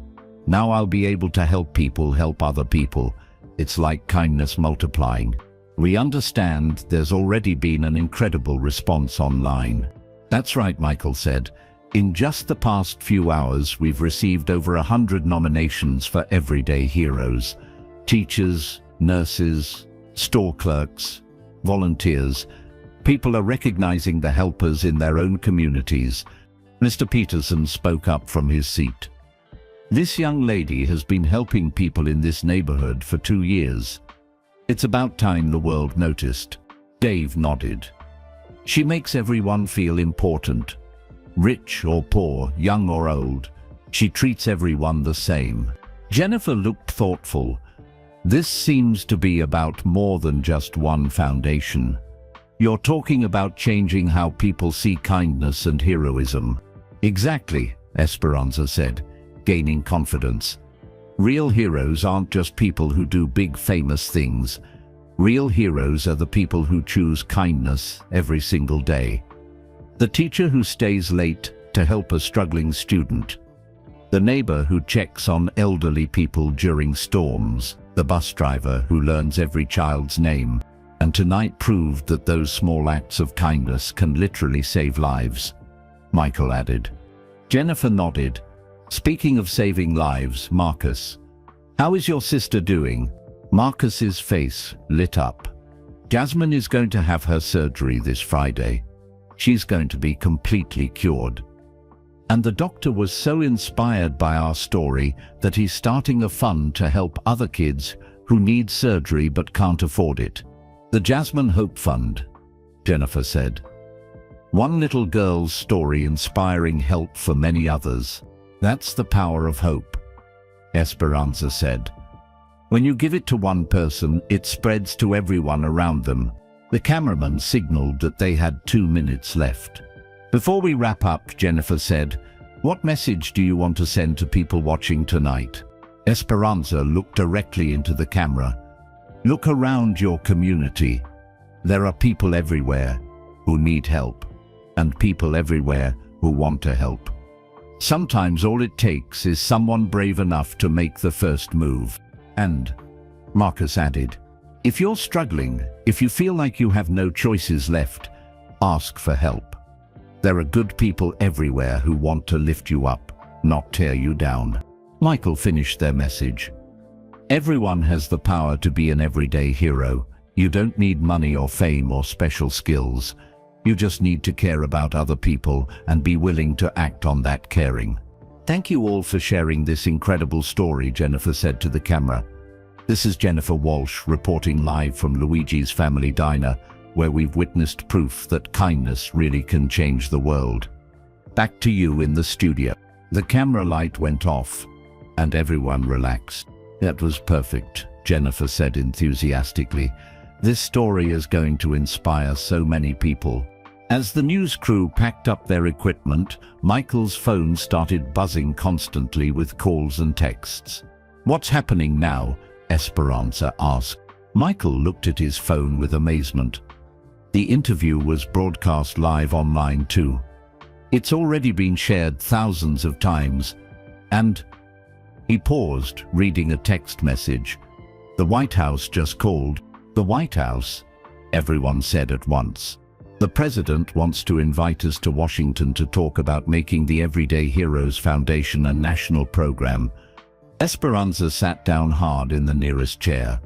S1: Now I'll be able to help people help other people. It's like kindness multiplying. We understand there's already been an incredible response online. That's right, Michael said. In just the past few hours, we've received over 100 nominations for Everyday Heroes. Teachers, nurses, store clerks, volunteers. People are recognizing the helpers in their own communities. Mr. Peterson spoke up from his seat. This young lady has been helping people in this neighborhood for 2 years. It's about time the world noticed. Dave nodded. She makes everyone feel important. Rich or poor, young or old. She treats everyone the same. Jennifer looked thoughtful. This seems to be about more than just one foundation. You're talking about changing how people see kindness and heroism. Exactly, Esperanza said, gaining confidence. Real heroes aren't just people who do big famous things. Real heroes are the people who choose kindness every single day. The teacher who stays late to help a struggling student. The neighbor who checks on elderly people during storms. The bus driver who learns every child's name. And tonight proved that those small acts of kindness can literally save lives, Michael added. Jennifer nodded. Speaking of saving lives, Marcus. How is your sister doing? Marcus's face lit up. Jasmine is going to have her surgery this Friday. She's going to be completely cured. And the doctor was so inspired by our story that he's starting a fund to help other kids who need surgery but can't afford it. The Jasmine Hope Fund, Jennifer said. One little girl's story inspiring help for many others. That's the power of hope, Esperanza said. When you give it to one person, it spreads to everyone around them. The cameraman signaled that they had 2 minutes left. Before we wrap up, Jennifer said, what message do you want to send to people watching tonight? Esperanza looked directly into the camera. Look around your community. There are people everywhere who need help, and people everywhere who want to help. Sometimes all it takes is someone brave enough to make the first move. And, Marcus added, if you're struggling, if you feel like you have no choices left, ask for help. There are good people everywhere who want to lift you up, not tear you down. Michael finished their message. Everyone has the power to be an everyday hero. You don't need money or fame or special skills. You just need to care about other people and be willing to act on that caring. Thank you all for sharing this incredible story, Jennifer said to the camera. This is Jennifer Walsh reporting live from Luigi's Family Diner, where we've witnessed proof that kindness really can change the world. Back to you in the studio. The camera light went off and everyone relaxed. That was perfect, Jennifer said enthusiastically. This story is going to inspire so many people. As the news crew packed up their equipment, Michael's phone started buzzing constantly with calls and texts. What's happening now? Esperanza asked. Michael looked at his phone with amazement. The interview was broadcast live online too. It's already been shared thousands of times. And he paused, reading a text message. The White House just called. The White House, everyone said at once. The president wants to invite us to Washington to talk about making the Everyday Heroes Foundation a national program. Esperanza sat down hard in the nearest chair.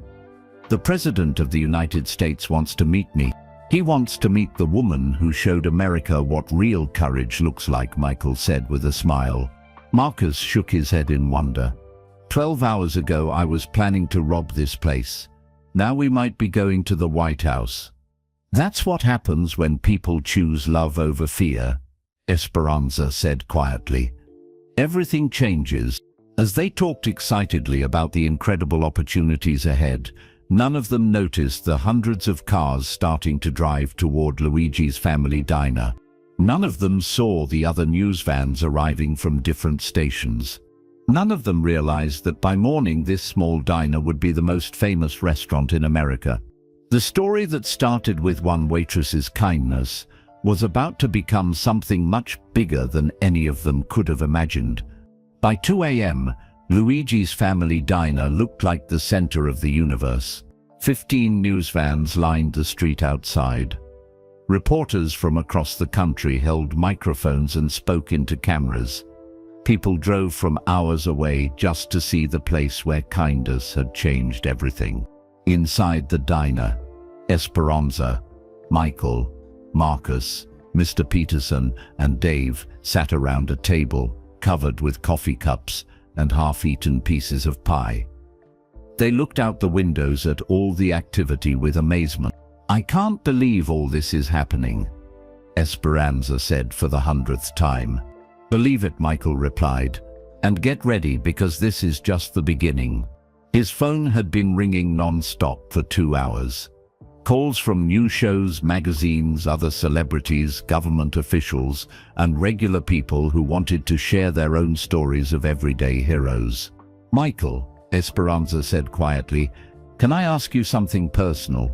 S1: The President of the United States wants to meet me. He wants to meet the woman who showed America what real courage looks like, Michael said with a smile. Marcus shook his head in wonder. 12 hours ago I was planning to rob this place. Now we might be going to the White House. That's what happens when people choose love over fear, Esperanza said quietly. Everything changes. As they talked excitedly about the incredible opportunities ahead, none of them noticed the hundreds of cars starting to drive toward Luigi's family diner. None of them saw the other news vans arriving from different stations. None of them realized that by morning this small diner would be the most famous restaurant in America. The story that started with one waitress's kindness was about to become something much bigger than any of them could have imagined. By 2 a.m., Luigi's family diner looked like the center of the universe. 15 news vans lined the street outside. Reporters from across the country held microphones and spoke into cameras. People drove from hours away just to see the place where kindness had changed everything. Inside the diner, Esperanza, Michael, Marcus, Mr. Peterson, and Dave sat around a table covered with coffee cups and half-eaten pieces of pie. They looked out the windows at all the activity with amazement. "I can't believe all this is happening," Esperanza said for the 100th time. "Believe it," Michael replied, "and get ready because this is just the beginning." His phone had been ringing non-stop for 2 hours. Calls from news shows, magazines, other celebrities, government officials, and regular people who wanted to share their own stories of everyday heroes. "Michael," Esperanza said quietly, "can I ask you something personal?"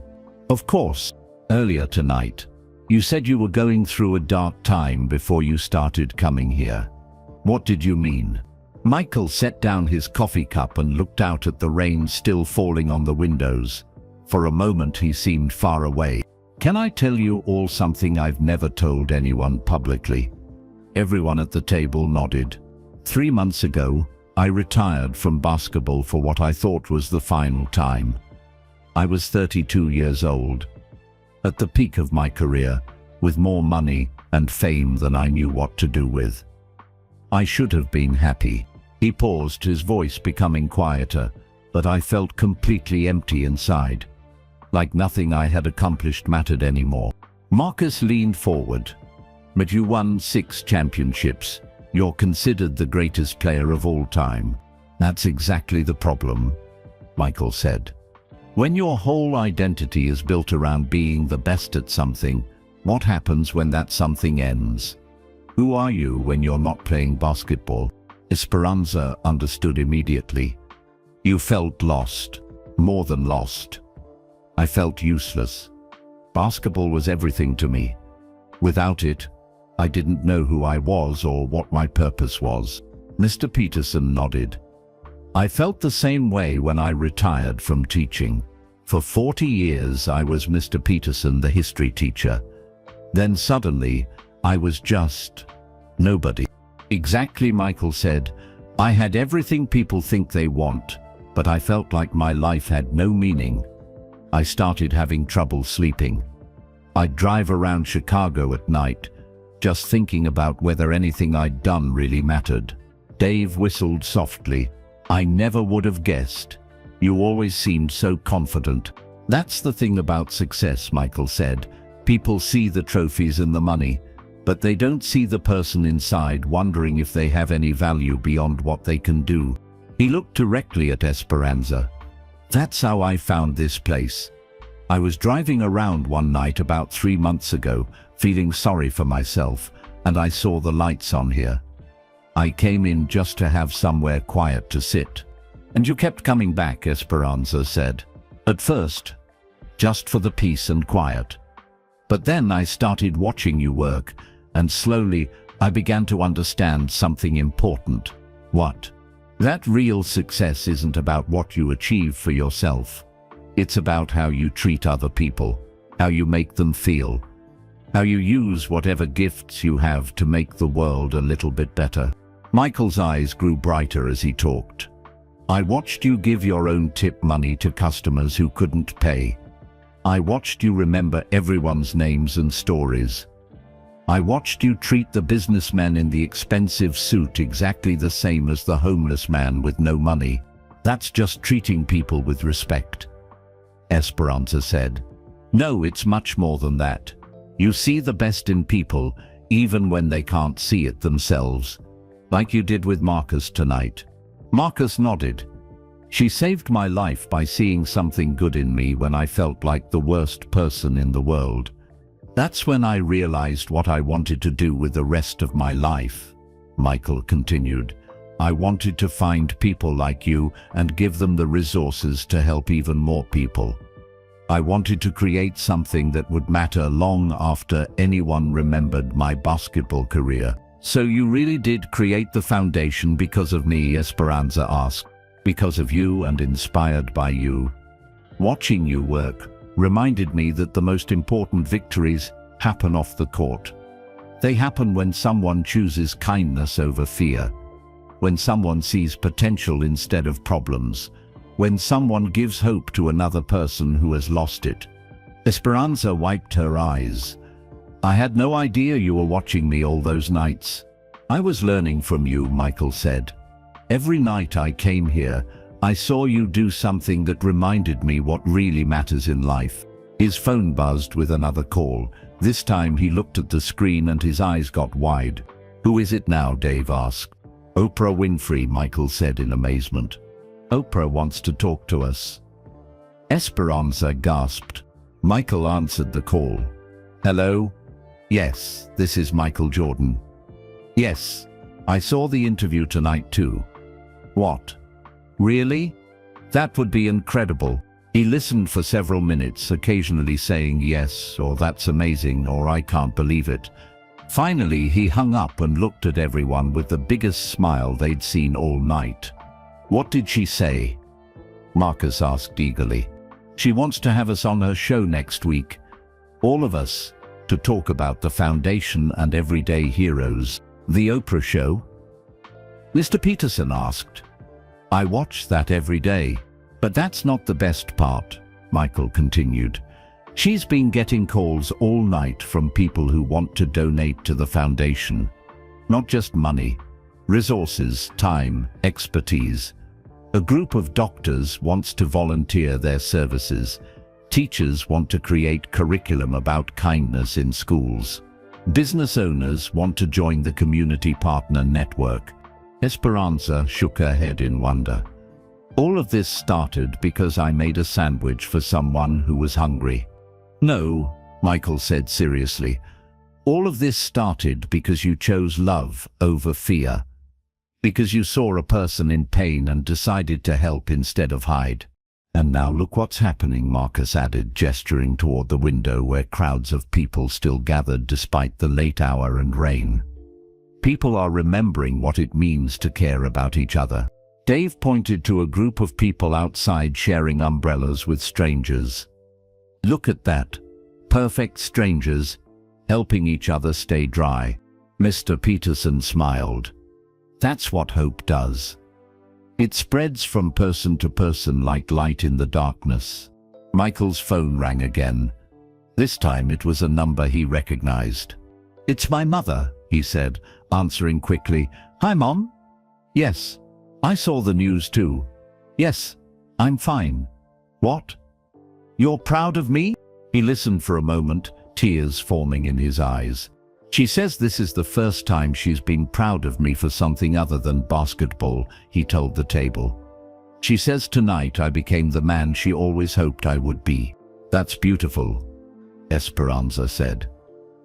S1: "Of course." "Earlier tonight, you said you were going through a dark time before you started coming here. What did you mean?" Michael set down his coffee cup and looked out at the rain still falling on the windows. For a moment he seemed far away. "Can I tell you all something I've never told anyone publicly?" Everyone at the table nodded. 3 months ago, I retired from basketball for what I thought was the final time. I was 32 years old. At the peak of my career, with more money and fame than I knew what to do with. I should have been happy. He paused, his voice becoming quieter, but I felt completely empty inside. Like nothing I had accomplished mattered anymore. Marcus leaned forward. "But you won 6 championships. You're considered the greatest player of all time." "That's exactly the problem," Michael said. "When your whole identity is built around being the best at something, what happens when that something ends? Who are you when you're not playing basketball?" Esperanza understood immediately. "You felt lost, more than lost." "I felt useless. Basketball was everything to me. Without it, I didn't know who I was or what my purpose was." Mr. Peterson nodded. "I felt the same way when I retired from teaching. For 40 years I was Mr. Peterson, the history teacher. Then suddenly, I was just nobody." "Exactly," Michael said. "I had everything people think they want, but I felt like my life had no meaning. I started having trouble sleeping. I'd drive around Chicago at night, just thinking about whether anything I'd done really mattered." Dave whistled softly. "I never would have guessed. You always seemed so confident." "That's the thing about success," Michael said. "People see the trophies and the money, but they don't see the person inside wondering if they have any value beyond what they can do." He looked directly at Esperanza. "That's how I found this place. I was driving around one night about 3 months ago, feeling sorry for myself, and I saw the lights on here. I came in just to have somewhere quiet to sit." "And you kept coming back," Esperanza said. "At first, just for the peace and quiet. But then I started watching you work, and slowly I began to understand something important." "What?" "That real success isn't about what you achieve for yourself. It's about how you treat other people, how you make them feel, how you use whatever gifts you have to make the world a little bit better." Michael's eyes grew brighter as he talked. "I watched you give your own tip money to customers who couldn't pay. I watched you remember everyone's names and stories. I watched you treat the businessman in the expensive suit exactly the same as the homeless man with no money. That's just treating people with respect. Esperanza said. No, it's much more than that. You see the best in people, even when they can't see it themselves. Like you did with Marcus tonight. Marcus nodded. She saved my life by seeing something good in me when I felt like the worst person in the world. That's when I realized what I wanted to do with the rest of my life, Michael continued. I wanted to find people like you and give them the resources to help even more people. I wanted to create something that would matter long after anyone remembered my basketball career. So you really did create the foundation because of me, Esperanza asked. Because of you and inspired by you. Watching you work reminded me that the most important victories happen off the court. They happen when someone chooses kindness over fear, when someone sees potential instead of problems, when someone gives hope to another person who has lost it. Esperanza wiped her eyes. I had no idea you were watching me all those nights. I was learning from you, Michael said. Every night I came here, I saw you do something that reminded me what really matters in life. His phone buzzed with another call. This time he looked at the screen and his eyes got wide. Who is it now? Dave asked. Oprah Winfrey, Michael said in amazement. Oprah wants to talk to us. Esperanza gasped. Michael answered the call. Hello? Yes, this is Michael Jordan. Yes, I saw the interview tonight too. What? Really? That would be incredible. He listened for several minutes, occasionally saying yes, or that's amazing, or I can't believe it. Finally, he hung up and looked at everyone with the biggest smile they'd seen all night. What did she say? Marcus asked eagerly. She wants to have us on her show next week. All of us, to talk about the foundation and everyday heroes. The Oprah show? Mr. Peterson asked. I watch that every day. But that's not the best part, Michael continued. She's been getting calls all night from people who want to donate to the foundation. Not just money, resources, time, expertise. A group of doctors wants to volunteer their services. Teachers want to create curriculum about kindness in schools. Business owners want to join the community partner network. Esperanza shook her head in wonder. All of this started because I made a sandwich for someone who was hungry. No, Michael said seriously. All of this started because you chose love over fear. Because you saw a person in pain and decided to help instead of hide. And now look what's happening, Marcus added, gesturing toward the window where crowds of people still gathered despite the late hour and rain. People are remembering what it means to care about each other. Dave pointed to a group of people outside sharing umbrellas with strangers. Look at that. Perfect strangers, helping each other stay dry. Mr. Peterson smiled. That's what hope does. It spreads from person to person like light in the darkness. Michael's phone rang again. This time it was a number he recognized. It's my mother, he said, answering quickly. Hi, Mom? Yes. I saw the news too. Yes, I'm fine. What? You're proud of me? He listened for a moment, tears forming in his eyes. She says this is the first time she's been proud of me for something other than basketball, he told the table. She says tonight I became the man she always hoped I would be. That's beautiful, Esperanza said.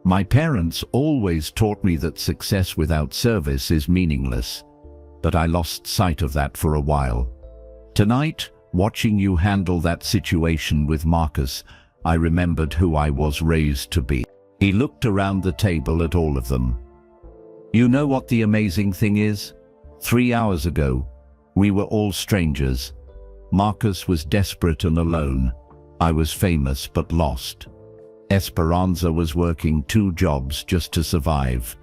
S1: My parents always taught me that success without service is meaningless, but I lost sight of that for a while. Tonight, watching you handle that situation with Marcus, I remembered who I was raised to be. He looked around the table at all of them. You know what the amazing thing is? 3 hours ago, we were all strangers. Marcus was desperate and alone. I was famous but lost. Esperanza was working 2 jobs just to survive.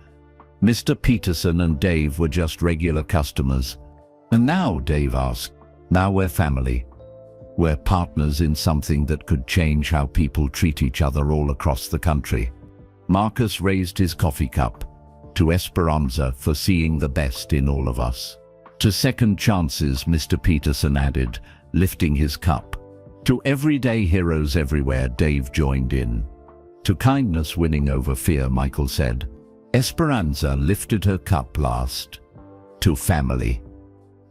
S1: Mr. Peterson and Dave were just regular customers. And now, Dave asked, now we're family. We're partners in something that could change how people treat each other all across the country. Marcus raised his coffee cup to Esperanza for seeing the best in all of us. To second chances, Mr. Peterson added, lifting his cup. To everyday heroes everywhere, Dave joined in. To kindness winning over fear, Michael said. Esperanza lifted her cup last. To family.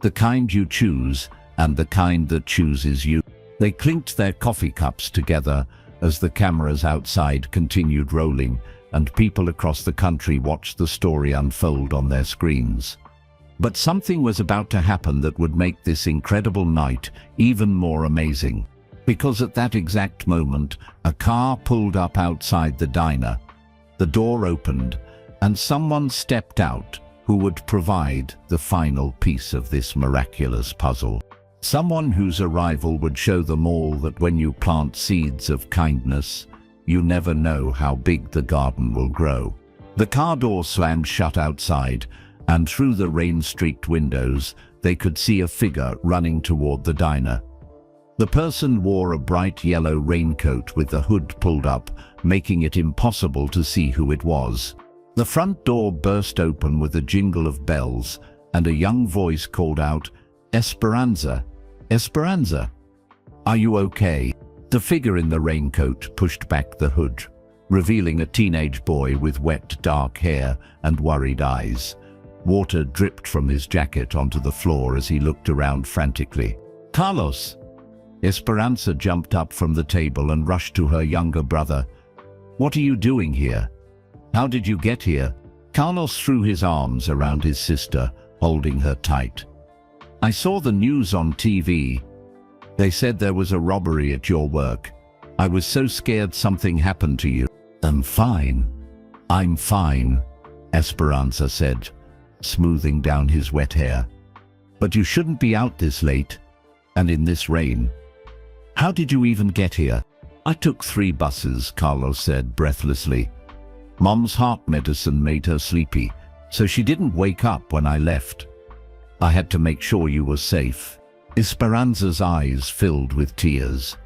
S1: The kind you choose, and the kind that chooses you. They clinked their coffee cups together as the cameras outside continued rolling and people across the country watched the story unfold on their screens. But something was about to happen that would make this incredible night even more amazing. Because at that exact moment, a car pulled up outside the diner. The door opened, and someone stepped out who would provide the final piece of this miraculous puzzle. Someone whose arrival would show them all that when you plant seeds of kindness, you never know how big the garden will grow. The car door slammed shut outside, and through the rain-streaked windows, they could see a figure running toward the diner. The person wore a bright yellow raincoat with the hood pulled up, making it impossible to see who it was. The front door burst open with a jingle of bells, and a young voice called out, "Esperanza! Esperanza! Are you okay?" The figure in the raincoat pushed back the hood, revealing a teenage boy with wet, dark hair and worried eyes. Water dripped from his jacket onto the floor as he looked around frantically. "Carlos!" Esperanza jumped up from the table and rushed to her younger brother. "What are you doing here? How did you get here?" Carlos threw his arms around his sister, holding her tight. "I saw the news on TV. They said there was a robbery at your work. I was so scared something happened to you." "I'm fine. I'm fine," Esperanza said, smoothing down his wet hair. "But you shouldn't be out this late, and in this rain. How did you even get here?" "I took 3 buses," Carlos said breathlessly. "Mom's heart medicine made her sleepy, so she didn't wake up when I left. I had to make sure you were safe." Esperanza's eyes filled with tears.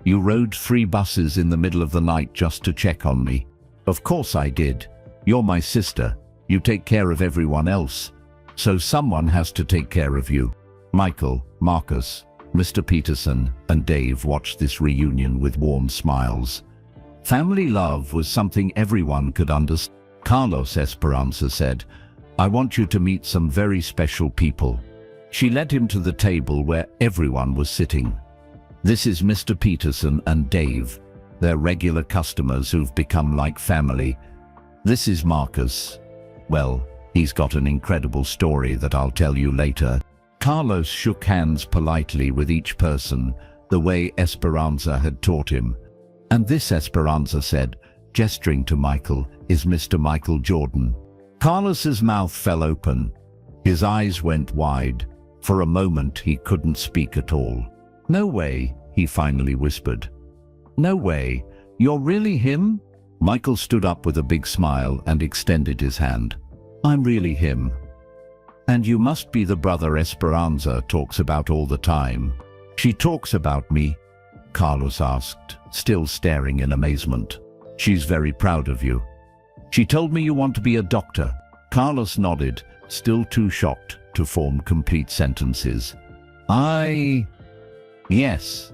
S1: "You rode 3 buses in the middle of the night just to check on me?" "Of course I did. You're my sister. You take care of everyone else, so someone has to take care of you." Michael, Marcus, Mr. Peterson, and Dave watched this reunion with warm smiles. Family love was something everyone could understand. "Carlos," Esperanza said, "I want you to meet some very special people." She led him to the table where everyone was sitting. "This is Mr. Peterson and Dave. They're regular customers who've become like family. This is Marcus. Well, he's got an incredible story that I'll tell you later." Carlos shook hands politely with each person, the way Esperanza had taught him. "And this," Esperanza said, gesturing to Michael, "is Mr. Michael Jordan." Carlos's mouth fell open. His eyes went wide. For a moment, he couldn't speak at all. "No way," he finally whispered. "No way. You're really him?" Michael stood up with a big smile and extended his hand. "I'm really him." "And you must be the brother Esperanza talks about all the time." "She talks about me?" Carlos asked, still staring in amazement. "She's very proud of you. She told me you want to be a doctor." Carlos nodded, still too shocked to form complete sentences. Yes.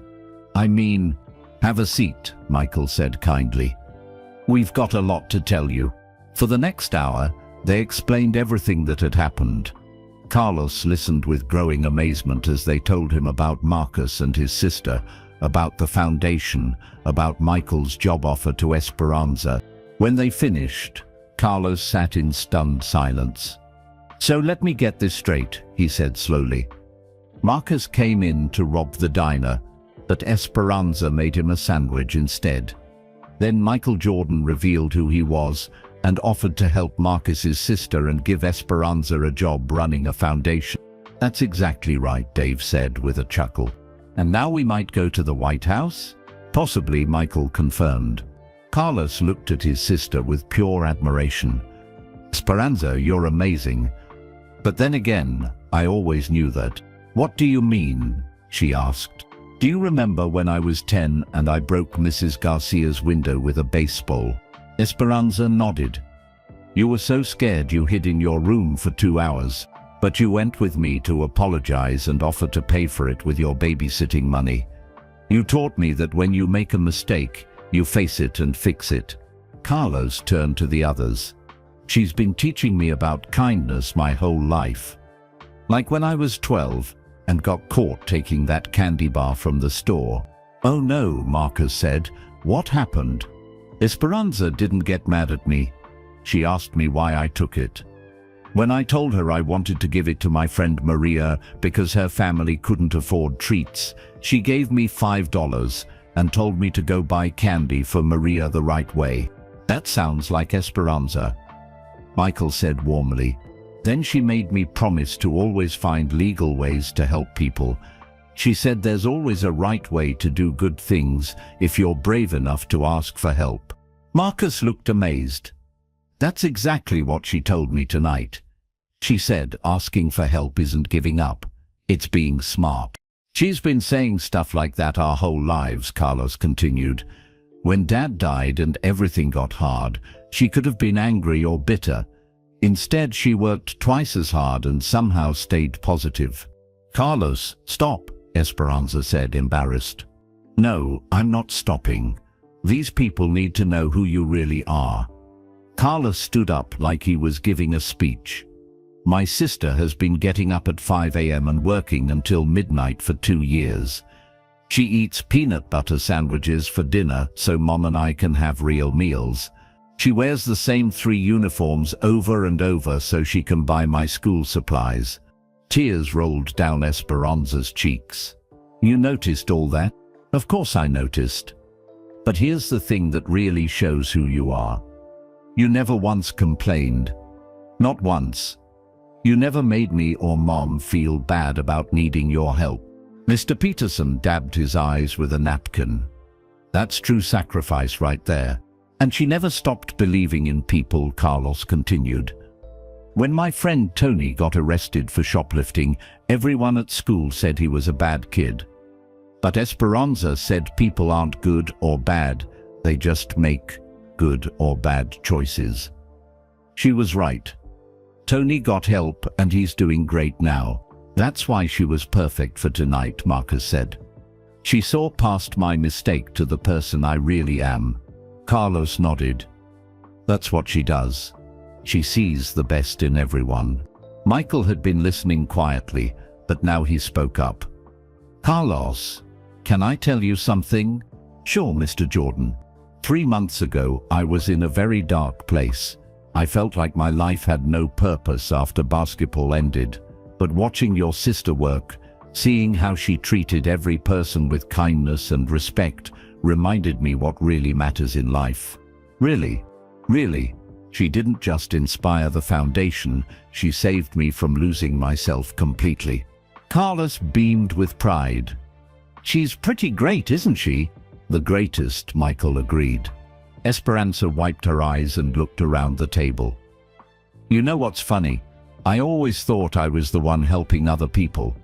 S1: I mean, have a seat," Michael said kindly. "We've got a lot to tell you." For the next hour, they explained everything that had happened. Carlos listened with growing amazement as they told him about Marcus and his sister, about the foundation, about Michael's job offer to Esperanza. When they finished, Carlos sat in stunned silence. "So let me get this straight," he said slowly. "Marcus came in to rob the diner, but Esperanza made him a sandwich instead. Then Michael Jordan revealed who he was and offered to help Marcus's sister and give Esperanza a job running a foundation." "That's exactly right," Dave said with a chuckle. "And now we might go to the White House?" "Possibly," Michael confirmed. Carlos looked at his sister with pure admiration. "Esperanza, you're amazing. But then again, I always knew that." "What do you mean?" she asked. "Do you remember when I was 10 and I broke Mrs. Garcia's window with a baseball?" Esperanza nodded. "You were so scared you hid in your room for 2 hours. But you went with me to apologize and offer to pay for it with your babysitting money. You taught me that when you make a mistake, you face it and fix it. Carlos turned to the others. She's been teaching me about kindness my whole life. Like when I was 12 and got caught taking that candy bar from the store. Oh no, Marcus said. What happened? Esperanza didn't get mad at me. She asked me why I took it. When I told her I wanted to give it to my friend Maria because her family couldn't afford treats, she gave me $5 and told me to go buy candy for Maria the right way. That sounds like Esperanza, Michael said warmly. Then she made me promise to always find legal ways to help people. She said there's always a right way to do good things if you're brave enough to ask for help. Marcus looked amazed. That's exactly what she told me tonight. She said asking for help isn't giving up, it's being smart. She's been saying stuff like that our whole lives, Carlos continued. When Dad died and everything got hard, she could have been angry or bitter. Instead, she worked twice as hard and somehow stayed positive. Carlos, stop, Esperanza said, embarrassed. No, I'm not stopping. These people need to know who you really are. Carlos stood up like he was giving a speech. My sister has been getting up at 5 a.m. and working until midnight for 2 years. She eats peanut butter sandwiches for dinner so Mom and I can have real meals. She wears the same 3 uniforms over and over so she can buy my school supplies. Tears rolled down Esperanza's cheeks. You noticed all that? Of course I noticed. But here's the thing that really shows who you are. You never once complained. Not once. You never made me or Mom feel bad about needing your help. Mr. Peterson dabbed his eyes with a napkin. That's true sacrifice right there. And she never stopped believing in people, Carlos continued. When my friend Tony got arrested for shoplifting, everyone at school said he was a bad kid. But Esperanza said people aren't good or bad, they just make good or bad choices. She was right. Tony got help and he's doing great now. That's why she was perfect for tonight, Marcus said. She saw past my mistake to the person I really am. Carlos nodded. That's what she does. She sees the best in everyone. Michael had been listening quietly, but now he spoke up. Carlos, can I tell you something? Sure, Mr. Jordan. 3 months ago, I was in a very dark place. I felt like my life had no purpose after basketball ended. But watching your sister work, seeing how she treated every person with kindness and respect, reminded me what really matters in life. Really, she didn't just inspire the foundation, she saved me from losing myself completely. Carlos beamed with pride. She's pretty great, isn't she? The greatest, Michael agreed. Esperanza wiped her eyes and looked around the table. You know what's funny? I always thought I was the one helping other people.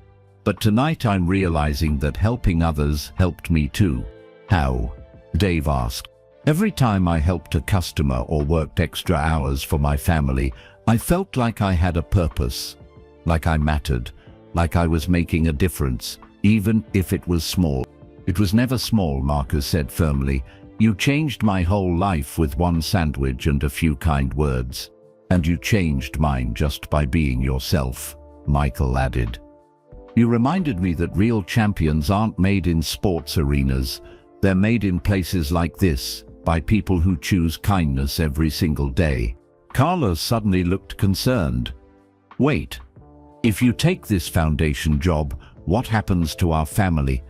S1: But tonight I'm realizing that helping others helped me too. How? Dave asked. Every time I helped a customer or worked extra hours for my family, I felt like I had a purpose, like I mattered, like I was making a difference, even if it was small. It was never small, Marcus said firmly. You changed my whole life with one sandwich and a few kind words. And you changed mine just by being yourself, Michael added. You reminded me that real champions aren't made in sports arenas. They're made in places like this, by people who choose kindness every single day. Carlos suddenly looked concerned. Wait, if you take this foundation job, what happens to our family?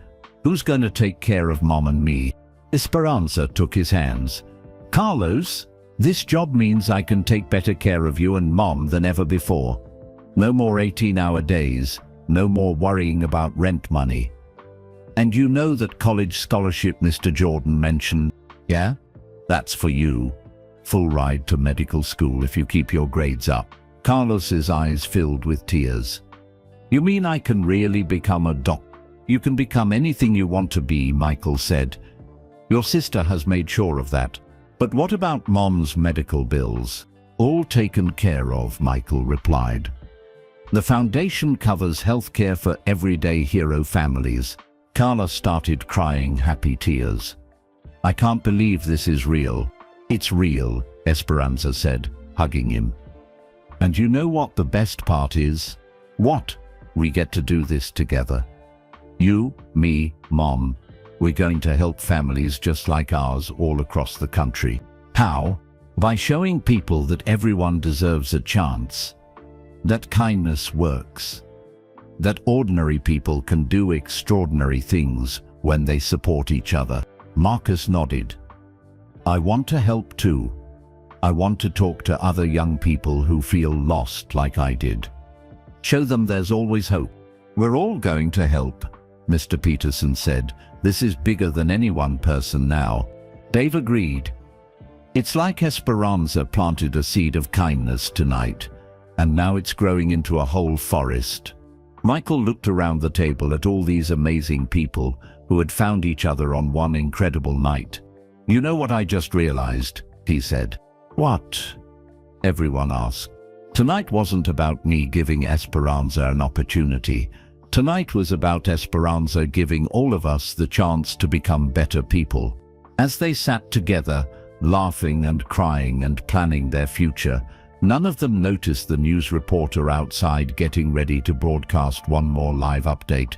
S1: Who's going to take care of Mom and me? Esperanza took his hands. Carlos, this job means I can take better care of you and Mom than ever before. No more 18-hour days, no more worrying about rent money. And you know that college scholarship Mr. Jordan mentioned, yeah? That's for you. Full ride to medical school if you keep your grades up. Carlos's eyes filled with tears. You mean I can really become a doctor? You can become anything you want to be, Michael said. Your sister has made sure of that. But what about Mom's medical bills? All taken care of, Michael replied. The foundation covers healthcare for everyday hero families. Carla started crying happy tears. I can't believe this is real. It's real, Esperanza said, hugging him. And you know what the best part is? What? We get to do this together. You, me, Mom. We're going to help families just like ours all across the country. How? By showing people that everyone deserves a chance. That kindness works. That ordinary people can do extraordinary things when they support each other. Marcus nodded. I want to help too. I want to talk to other young people who feel lost like I did. Show them there's always hope. We're all going to help, Mr. Peterson said. This is bigger than any one person now. Dave agreed. It's like Esperanza planted a seed of kindness tonight, and now it's growing into a whole forest. Michael looked around the table at all these amazing people who had found each other on one incredible night. You know what I just realized, he said. What? Everyone asked. Tonight wasn't about me giving Esperanza an opportunity. Tonight was about Esperanza giving all of us the chance to become better people. As they sat together, laughing and crying and planning their future, none of them noticed the news reporter outside getting ready to broadcast one more live update.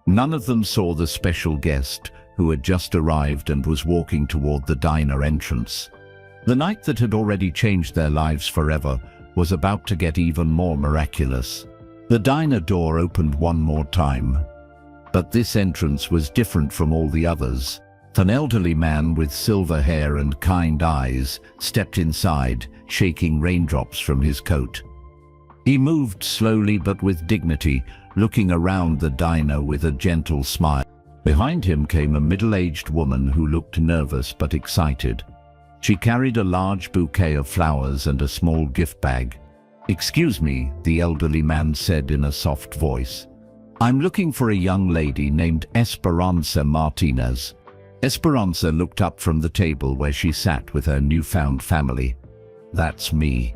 S1: None of them saw the special guest who had just arrived and was walking toward the diner entrance. The night that had already changed their lives forever was about to get even more miraculous. The diner door opened one more time, but this entrance was different from all the others. An elderly man with silver hair and kind eyes stepped inside, shaking raindrops from his coat. He moved slowly but with dignity, looking around the diner with a gentle smile. Behind him came a middle-aged woman who looked nervous but excited. She carried a large bouquet of flowers and a small gift bag. Excuse me, the elderly man said in a soft voice. I'm looking for a young lady named Esperanza Martinez. Esperanza looked up from the table where she sat with her newfound family. That's me.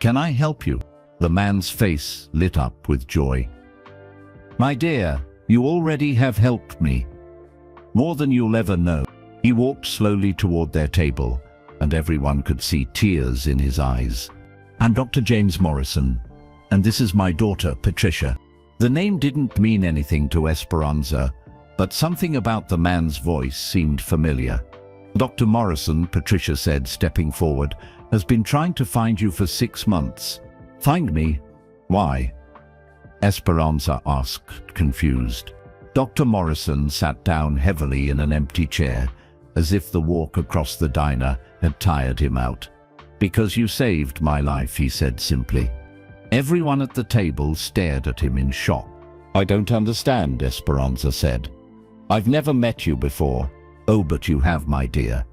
S1: Can I help you? The man's face lit up with joy. My dear, you already have helped me. More than you'll ever know. He walked slowly toward their table, and everyone could see tears in his eyes. I'm Dr. James Morrison, and this is my daughter, Patricia. The name didn't mean anything to Esperanza, but something about the man's voice seemed familiar. Dr. Morrison, Patricia said, stepping forward, has been trying to find you for 6 months. Find me? Why? Esperanza asked, confused. Dr. Morrison sat down heavily in an empty chair, as if the walk across the diner had tired him out. Because you saved my life, he said simply. Everyone at the table stared at him in shock. I don't understand, Esperanza said. I've never met you before. Oh, but you have, my dear.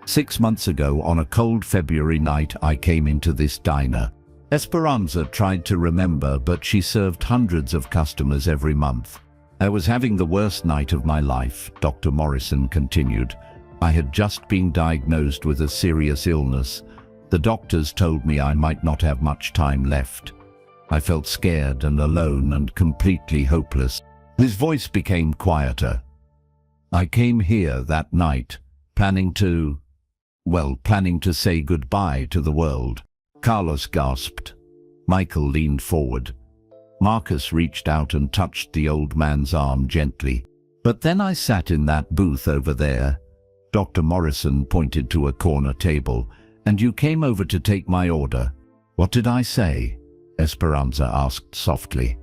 S1: 6 months ago, on a cold February night, I came into this diner. Esperanza tried to remember, but she served hundreds of customers every month. I was having the worst night of my life, Dr. Morrison continued. I had just been diagnosed with a serious illness. The doctors told me I might not have much time left. I felt scared and alone and completely hopeless. His voice became quieter. I came here that night, planning to say goodbye to the world. Carlos gasped. Michael leaned forward. Marcus reached out and touched the old man's arm gently. But then I sat in that booth over there. Dr. Morrison pointed to a corner table. And you came over to take my order. What did I say? Esperanza asked softly.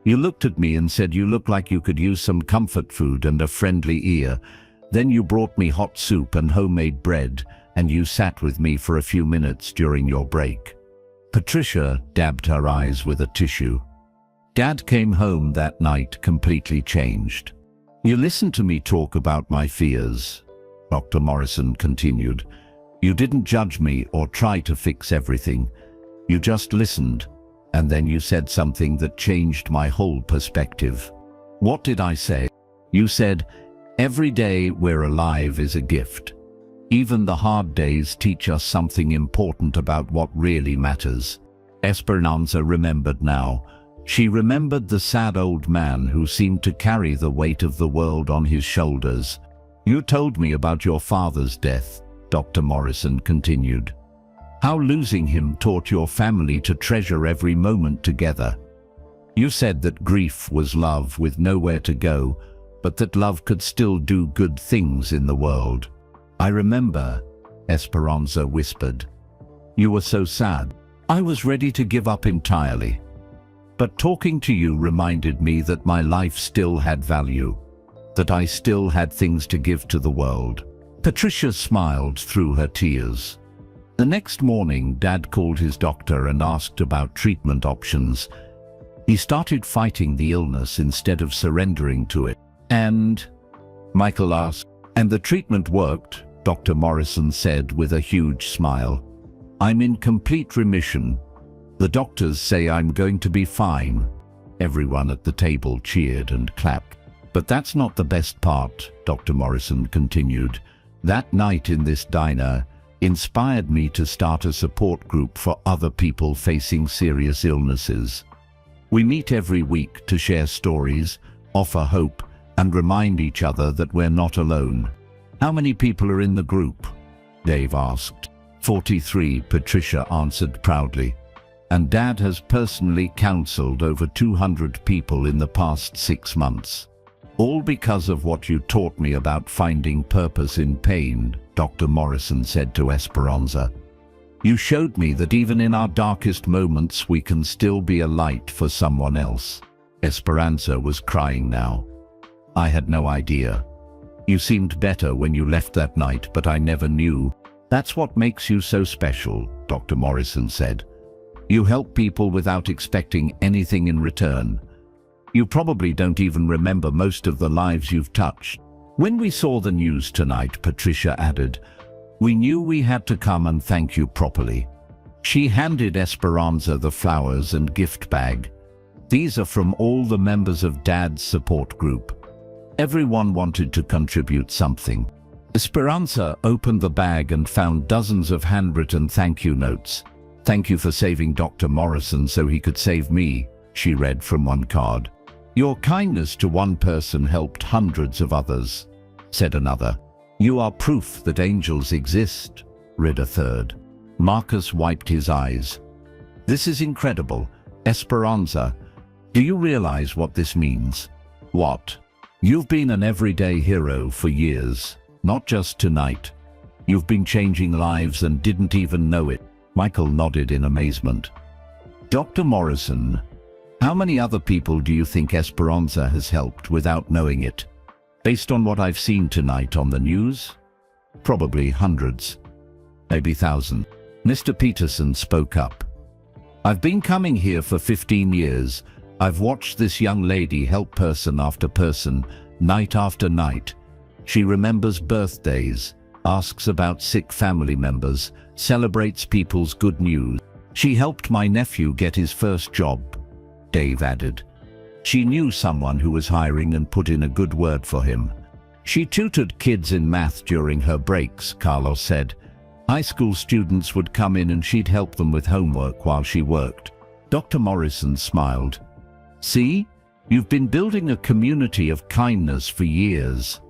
S1: You looked at me and said you look like you could use some comfort food and a friendly ear. Then you brought me hot soup and homemade bread, and you sat with me for a few minutes during your break. Patricia dabbed her eyes with a tissue. Dad came home that night completely changed. You listened to me talk about my fears, Dr. Morrison continued. You didn't judge me or try to fix everything. You just listened, and then you said something that changed my whole perspective. What did I say? You said, every day we're alive is a gift. Even the hard days teach us something important about what really matters. Esperanza remembered now. She remembered the sad old man who seemed to carry the weight of the world on his shoulders. "You told me about your father's death," Dr. Morrison continued. "How losing him taught your family to treasure every moment together. You said that grief was love with nowhere to go, but that love could still do good things in the world." "I remember," Esperanza whispered. "You were so sad. I was ready to give up entirely. But talking to you reminded me that my life still had value, that I still had things to give to the world." Patricia smiled through her tears. The next morning, Dad called his doctor and asked about treatment options. He started fighting the illness instead of surrendering to it. "And?" Michael asked. "And the treatment worked," Dr. Morrison said with a huge smile. "I'm in complete remission. The doctors say I'm going to be fine." Everyone at the table cheered and clapped. "But that's not the best part," Dr. Morrison continued. "That night in this diner inspired me to start a support group for other people facing serious illnesses. We meet every week to share stories, offer hope, and remind each other that we're not alone." "How many people are in the group?" Dave asked. 43, Patricia answered proudly. "And Dad has personally counseled over 200 people in the past 6 months. All because of what you taught me about finding purpose in pain," Dr. Morrison said to Esperanza. "You showed me that even in our darkest moments we can still be a light for someone else." Esperanza was crying now. "I had no idea. You seemed better when you left that night, but I never knew. That's what makes you so special," Dr. Morrison said. "You help people without expecting anything in return. You probably don't even remember most of the lives you've touched." "When we saw the news tonight," Patricia added, "we knew we had to come and thank you properly." She handed Esperanza the flowers and gift bag. "These are from all the members of Dad's support group. Everyone wanted to contribute something." Esperanza opened the bag and found dozens of handwritten thank you notes. "Thank you for saving Dr. Morrison so he could save me," she read from one card. "Your kindness to one person helped hundreds of others," said another. "You are proof that angels exist," read a third. Marcus wiped his eyes. "This is incredible. Esperanza, do you realize what this means?" "What?" "You've been an everyday hero for years, not just tonight. You've been changing lives and didn't even know it." Michael nodded in amazement. "Dr. Morrison, how many other people do you think Esperanza has helped without knowing it? Based on what I've seen tonight on the news? Probably hundreds, maybe thousands." Mr. Peterson spoke up. "I've been coming here for 15 years. I've watched this young lady help person after person, night after night. She remembers birthdays, asks about sick family members, celebrates people's good news. She helped my nephew get his first job," Dave added. "She knew someone who was hiring and put in a good word for him. She tutored kids in math during her breaks," Carlos said. "High school students would come in and she'd help them with homework while she worked." Dr. Morrison smiled. "See, you've been building a community of kindness for years.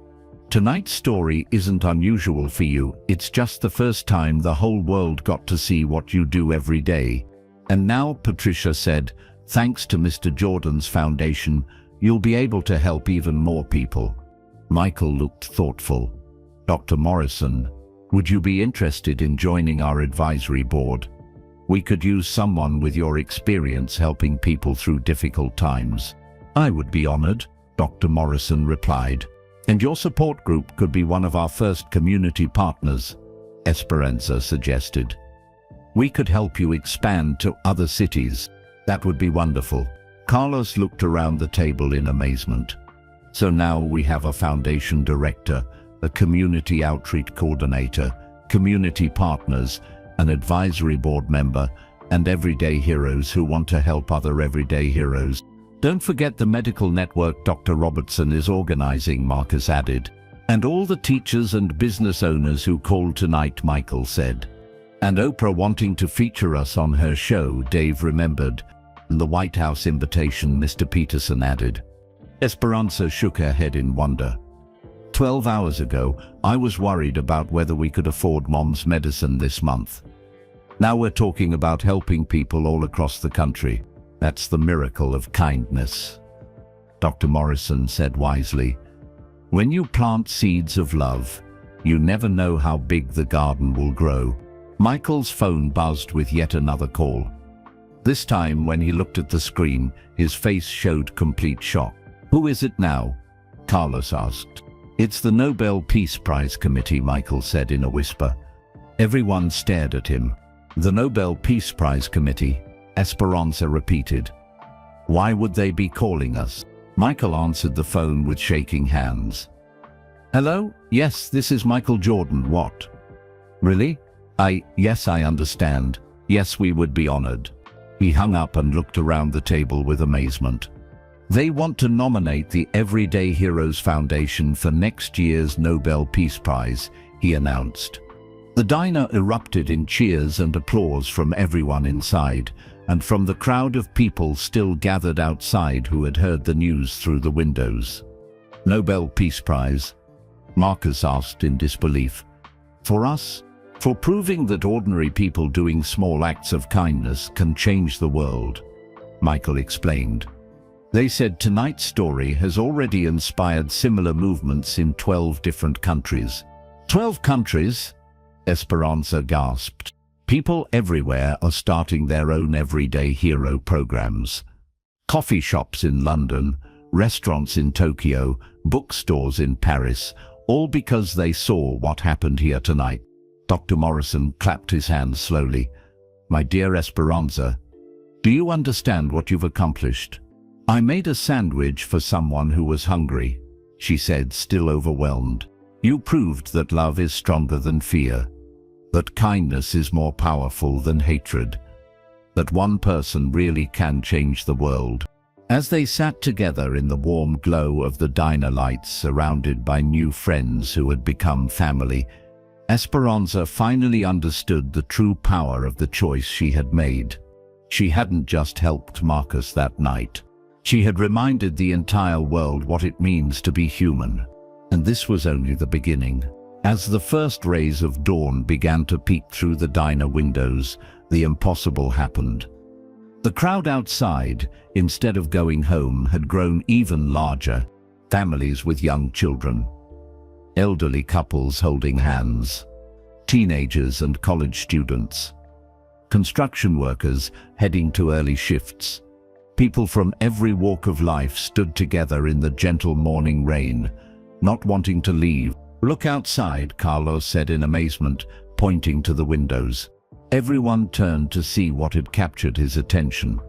S1: Tonight's story isn't unusual for you. It's just the first time the whole world got to see what you do every day. And now," Patricia said, "thanks to Mr. Jordan's foundation, you'll be able to help even more people." Michael looked thoughtful. "Dr. Morrison, would you be interested in joining our advisory board? We could use someone with your experience helping people through difficult times." "I would be honored," Dr. Morrison replied. "And your support group could be one of our first community partners," Esperanza suggested. "We could help you expand to other cities." "That would be wonderful." Carlos looked around the table in amazement. "So now we have a foundation director, a community outreach coordinator, community partners, an advisory board member, and everyday heroes who want to help other everyday heroes. Don't forget the medical network Dr. Robertson is organizing," Marcus added. "And all the teachers and business owners who called tonight," Michael said. "And Oprah wanting to feature us on her show," Dave remembered. The White House invitation, Mr. Peterson added. Esperanza shook her head in wonder. 12 hours ago, I was worried about whether we could afford Mom's medicine this month. Now we're talking about helping people all across the country. That's the miracle of kindness. Dr. Morrison said wisely, when you plant seeds of love, you never know how big the garden will grow. Michael's phone buzzed with yet another call. This time, when he looked at the screen, his face showed complete shock. Who is it now? Carlos asked. It's the Nobel Peace Prize Committee, Michael said in a whisper. Everyone stared at him. The Nobel Peace Prize Committee, Esperanza repeated. Why would they be calling us? Michael answered the phone with shaking hands. Hello? Yes, this is Michael Jordan. What? Really? Yes, I understand. Yes, we would be honored. He hung up and looked around the table with amazement. They want to nominate the Everyday Heroes Foundation for next year's Nobel Peace Prize, he announced. The diner erupted in cheers and applause from everyone inside, and from the crowd of people still gathered outside who had heard the news through the windows. Nobel Peace Prize? Marcus asked in disbelief. For us? For proving that ordinary people doing small acts of kindness can change the world, Michael explained. They said tonight's story has already inspired similar movements in 12 different countries. 12 countries? Esperanza gasped. People everywhere are starting their own everyday hero programs. Coffee shops in London, restaurants in Tokyo, bookstores in Paris, all because they saw what happened here tonight. Dr. Morrison clapped his hands slowly. My dear Esperanza, do you understand what you've accomplished? I made a sandwich for someone who was hungry, she said, still overwhelmed. You proved that love is stronger than fear, that kindness is more powerful than hatred, that one person really can change the world. As they sat together in the warm glow of the diner lights, surrounded by new friends who had become family, Esperanza finally understood the true power of the choice she had made. She hadn't just helped Marcus that night. She had reminded the entire world what it means to be human. And this was only the beginning. As the first rays of dawn began to peek through the diner windows, the impossible happened. The crowd outside, instead of going home, had grown even larger. Families with young children, elderly couples holding hands, teenagers and college students, construction workers heading to early shifts. People from every walk of life stood together in the gentle morning rain, not wanting to leave. Look outside, Carlos said in amazement, pointing to the windows. Everyone turned to see what had captured his attention.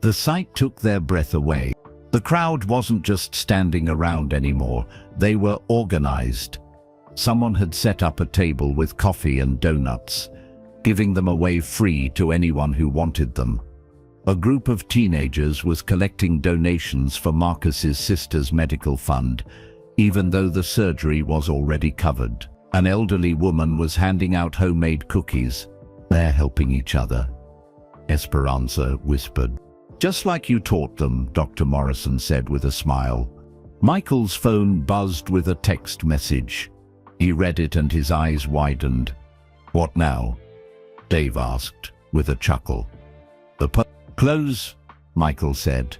S1: The sight took their breath away. The crowd wasn't just standing around anymore, they were organized. Someone had set up a table with coffee and donuts, giving them away free to anyone who wanted them. A group of teenagers was collecting donations for Marcus's sister's medical fund, even though the surgery was already covered. An elderly woman was handing out homemade cookies. They're helping each other, Esperanza whispered. Just like you taught them, Dr. Morrison said with a smile. Michael's phone buzzed with a text message. He read it and his eyes widened. What now? Dave asked with a chuckle. Close, Michael said.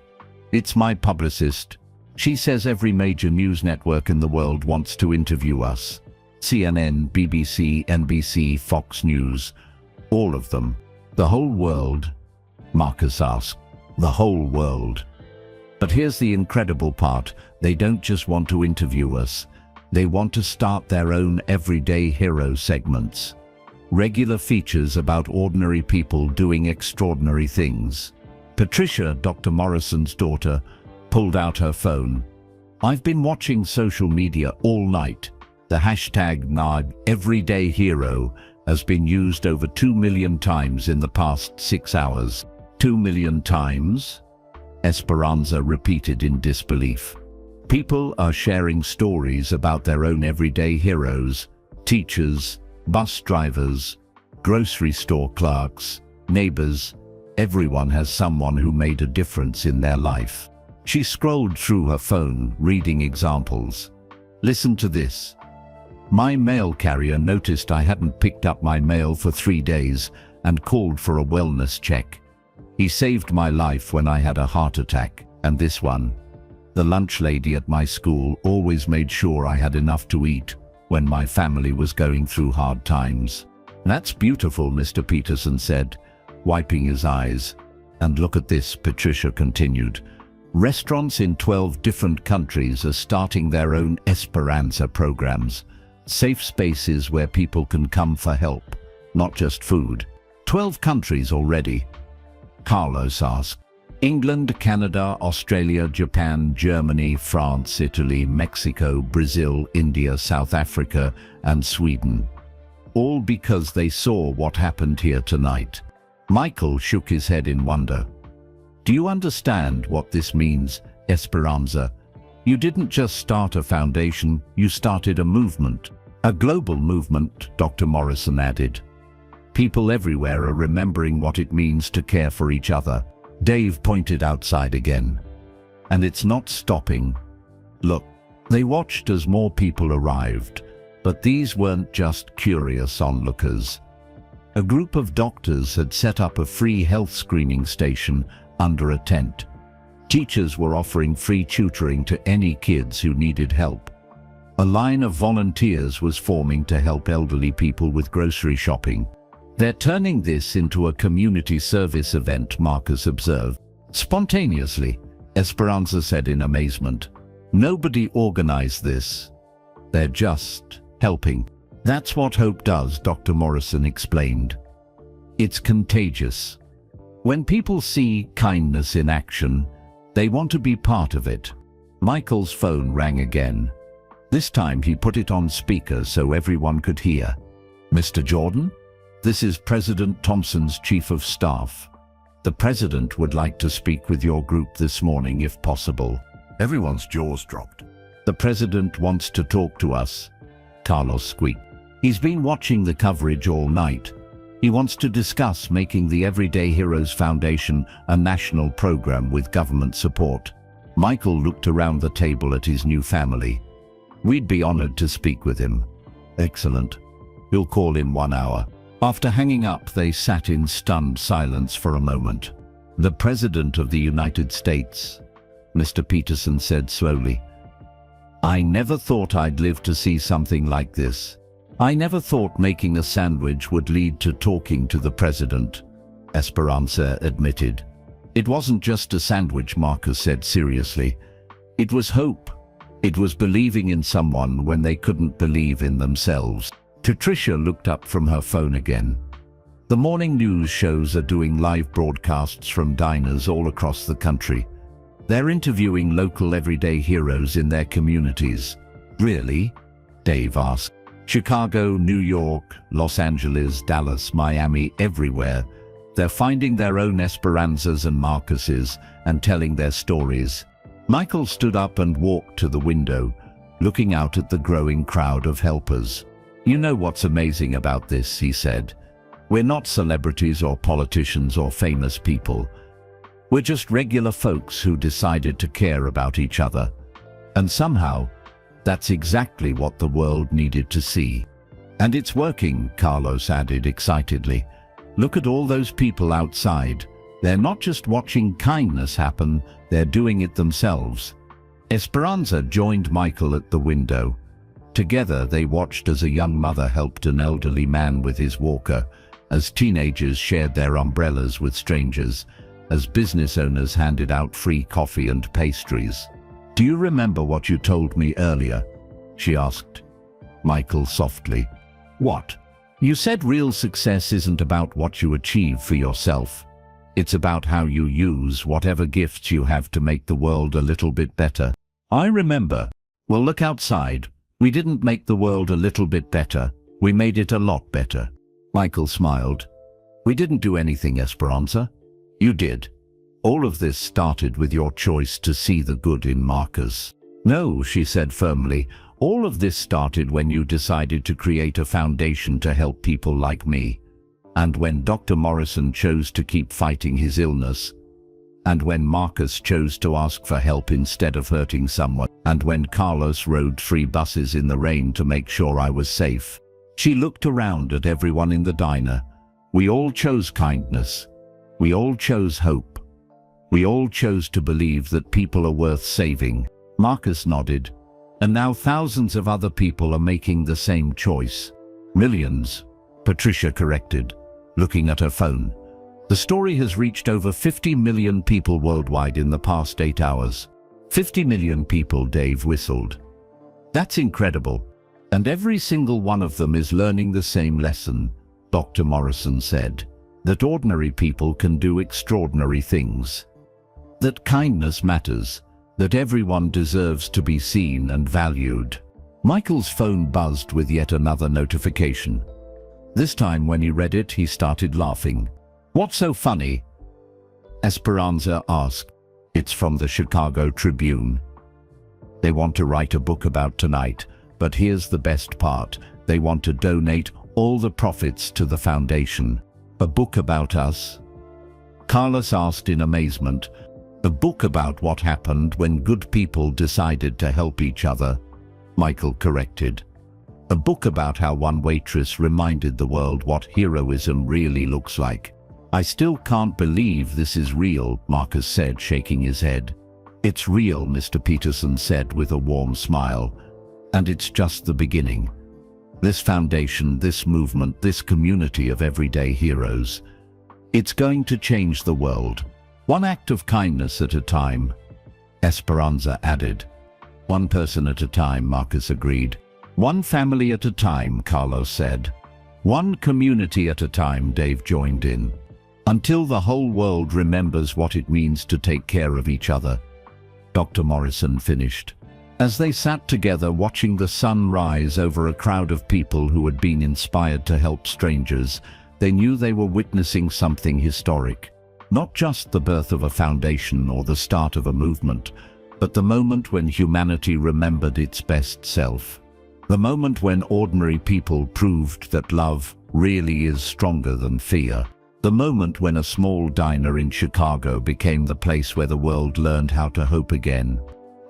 S1: It's my publicist. She says every major news network in the world wants to interview us. CNN, BBC, NBC, Fox News. All of them. The whole world? Marcus asked. The whole world. But here's the incredible part. They don't just want to interview us. They want to start their own everyday hero segments. Regular features about ordinary people doing extraordinary things. Patricia, Dr. Morrison's daughter, pulled out her phone. I've been watching social media all night. The hashtag #EverydayHero has been used over 2 million times in the past 6 hours. 2 million times? Esperanza repeated in disbelief. People are sharing stories about their own everyday heroes, teachers, bus drivers, grocery store clerks, neighbors, Everyone has someone who made a difference in their life. She scrolled through her phone, reading examples. Listen to this. My mail carrier noticed I hadn't picked up my mail for 3 days and called for a wellness check. He saved my life when I had a heart attack. And this one. The lunch lady at my school always made sure I had enough to eat when my family was going through hard times. That's beautiful, Mr. Peterson said, wiping his eyes. And look at this, Patricia continued. Restaurants in 12 different countries are starting their own Esperanza programs, safe spaces where people can come for help, not just food. 12 countries already. Carlos asked. England, Canada, Australia, Japan, Germany, France, Italy, Mexico, Brazil, India, South Africa, and Sweden. All because they saw what happened here tonight. Michael shook his head in wonder. Do you understand what this means, Esperanza? You didn't just start a foundation, you started a movement. A global movement, Dr. Morrison added. People everywhere are remembering what it means to care for each other. Dave pointed outside again. And it's not stopping. Look, they watched as more people arrived, but these weren't just curious onlookers. A group of doctors had set up a free health screening station under a tent. Teachers were offering free tutoring to any kids who needed help. A line of volunteers was forming to help elderly people with grocery shopping. They're turning this into a community service event, Marcus observed. Spontaneously, Esperanza said in amazement. Nobody organized this. They're just helping. That's what hope does, Dr. Morrison explained. It's contagious. When people see kindness in action, they want to be part of it. Michael's phone rang again. This time he put it on speaker so everyone could hear. Mr. Jordan? This is President Thompson's Chief of Staff. The President would like to speak with your group this morning if possible.
S2: Everyone's jaws dropped.
S1: The President wants to talk to us, Carlos squeaked. He's been watching the coverage all night. He wants to discuss making the Everyday Heroes Foundation a national program with government support. Michael looked around the table at his new family. We'd be honored to speak with him. Excellent. We'll call in 1 hour. After hanging up, they sat in stunned silence for a moment. The President of the United States, Mr. Peterson said slowly. I never thought I'd live to see something like this. I never thought making a sandwich would lead to talking to the President, Esperanza admitted. It wasn't just a sandwich, Marcus said seriously. It was hope. It was believing in someone when they couldn't believe in themselves. Patricia looked up from her phone again. The morning news shows are doing live broadcasts from diners all across the country. They're interviewing local everyday heroes in their communities. Really? Dave asked. Chicago, New York, Los Angeles, Dallas, Miami, everywhere. They're finding their own Esperanzas and Marcuses and telling their stories. Michael stood up and walked to the window, looking out at the growing crowd of helpers. You know what's amazing about this, he said. We're not celebrities or politicians or famous people. We're just regular folks who decided to care about each other. And somehow, that's exactly what the world needed to see. And it's working, Carlos added excitedly. Look at all those people outside. They're not just watching kindness happen, they're doing it themselves. Esperanza joined Michael at the window. Together they watched as a young mother helped an elderly man with his walker, as teenagers shared their umbrellas with strangers, as business owners handed out free coffee and pastries. Do you remember what you told me earlier? She asked. Michael softly. What? You said real success isn't about what you achieve for yourself. It's about how you use whatever gifts you have to make the world a little bit better. I remember. Well, look outside. We didn't make the world a little bit better. We made it a lot better. Michael smiled. We didn't do anything, Esperanza. You did. All of this started with your choice to see the good in Marcus. No, she said firmly. All of this started when you decided to create a foundation to help people like me. And when Dr. Morrison chose to keep fighting his illness, and when Marcus chose to ask for help instead of hurting someone, and when Carlos rode 3 buses in the rain to make sure I was safe. She looked around at everyone in the diner. We all chose kindness. We all chose hope. We all chose to believe that people are worth saving. Marcus nodded. And now thousands of other people are making the same choice. Millions, Patricia corrected, looking at her phone. The story has reached over 50 million people worldwide in the past 8 hours. 50 million people, Dave whistled. That's incredible. And every single one of them is learning the same lesson, Dr. Morrison said. That ordinary people can do extraordinary things. That kindness matters. That everyone deserves to be seen and valued. Michael's phone buzzed with yet another notification. This time when he read it, he started laughing. What's so funny? Esperanza asked. It's from the Chicago Tribune. They want to write a book about tonight, but here's the best part. They want to donate all the profits to the foundation. A book about us? Carlos asked in amazement. A book about what happened when good people decided to help each other, Michael corrected. A book about how one waitress reminded the world what heroism really looks like. I still can't believe this is real, Marcus said, shaking his head. It's real, Mr. Peterson said with a warm smile. And it's just the beginning. This foundation, this movement, this community of everyday heroes. It's going to change the world. One act of kindness at a time, Esperanza added. One person at a time, Marcus agreed. One family at a time, Carlos said. One community at a time, Dave joined in. Until the whole world remembers what it means to take care of each other, Dr. Morrison finished. As they sat together watching the sun rise over a crowd of people who had been inspired to help strangers, they knew they were witnessing something historic. Not just the birth of a foundation or the start of a movement, but the moment when humanity remembered its best self. The moment when ordinary people proved that love really is stronger than fear. The moment when a small diner in Chicago became the place where the world learned how to hope again.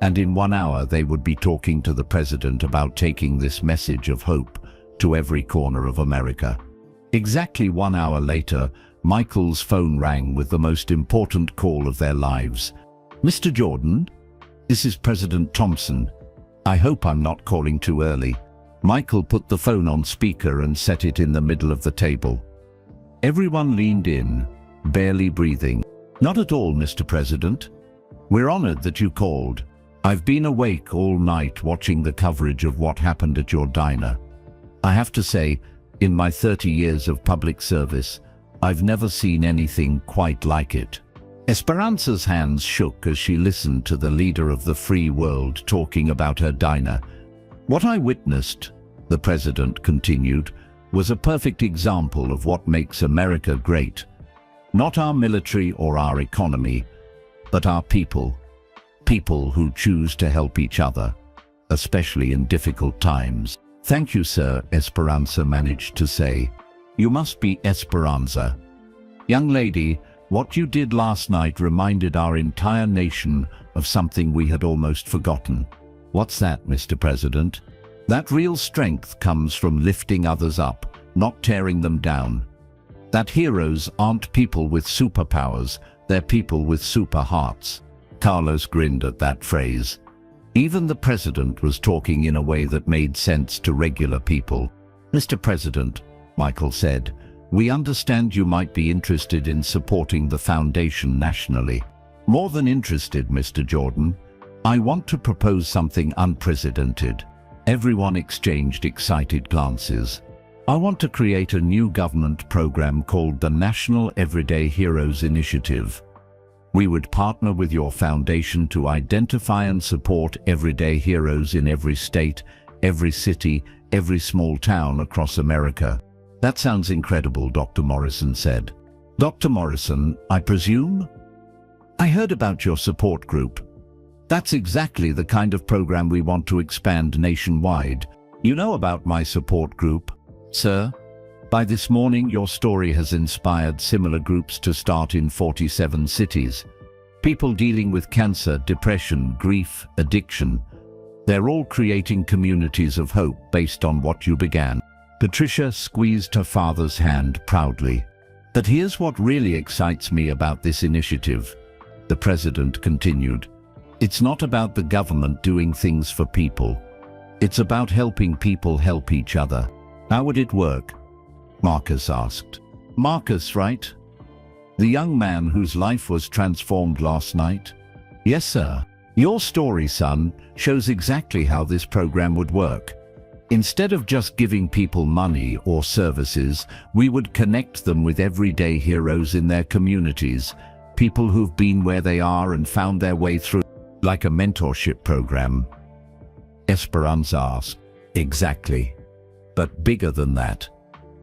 S1: And in 1 hour they would be talking to the president about taking this message of hope to every corner of America. Exactly 1 hour later, Michael's phone rang with the most important call of their lives. Mr. Jordan, this is President Thompson. I hope I'm not calling too early. Michael put the phone on speaker and set it in the middle of the table. Everyone leaned in, barely breathing. Not at all, Mr. President. We're honored that you called. I've been awake all night watching the coverage of what happened at your diner. I have to say, in my 30 years of public service, I've never seen anything quite like it. Esperanza's hands shook as she listened to the leader of the free world talking about her diner. What I witnessed, the president continued, was a perfect example of what makes America great. Not our military or our economy, but our people. People who choose to help each other, especially in difficult times. Thank you, sir, Esperanza managed to say. You must be Esperanza. Young lady, what you did last night reminded our entire nation of something we had almost forgotten. What's that, Mr. President? That real strength comes from lifting others up, not tearing them down. That heroes aren't people with superpowers, they're people with super hearts. Carlos grinned at that phrase. Even the president was talking in a way that made sense to regular people. Mr. President, Michael said, we understand you might be interested in supporting the foundation nationally. More than interested, Mr. Jordan. I want to propose something unprecedented. Everyone exchanged excited glances. I want to create a new government program called the National Everyday Heroes Initiative. We would partner with your foundation to identify and support everyday heroes in every state, every city, every small town across America. That sounds incredible, Dr. Morrison said. Dr. Morrison, I presume? I heard about your support group. That's exactly the kind of program we want to expand nationwide. You know about my support group, sir? By this morning, your story has inspired similar groups to start in 47 cities. People dealing with cancer, depression, grief, addiction. They're all creating communities of hope based on what you began. Patricia squeezed her father's hand proudly. But here's what really excites me about this initiative, the president continued. It's not about the government doing things for people. It's about helping people help each other. How would it work? Marcus asked. Marcus, right? The young man whose life was transformed last night? Yes, sir. Your story, son, shows exactly how this program would work. Instead of just giving people money or services, we would connect them with everyday heroes in their communities, people who've been where they are and found their way through, like a mentorship program. Esperanza asked. Exactly. But bigger than that.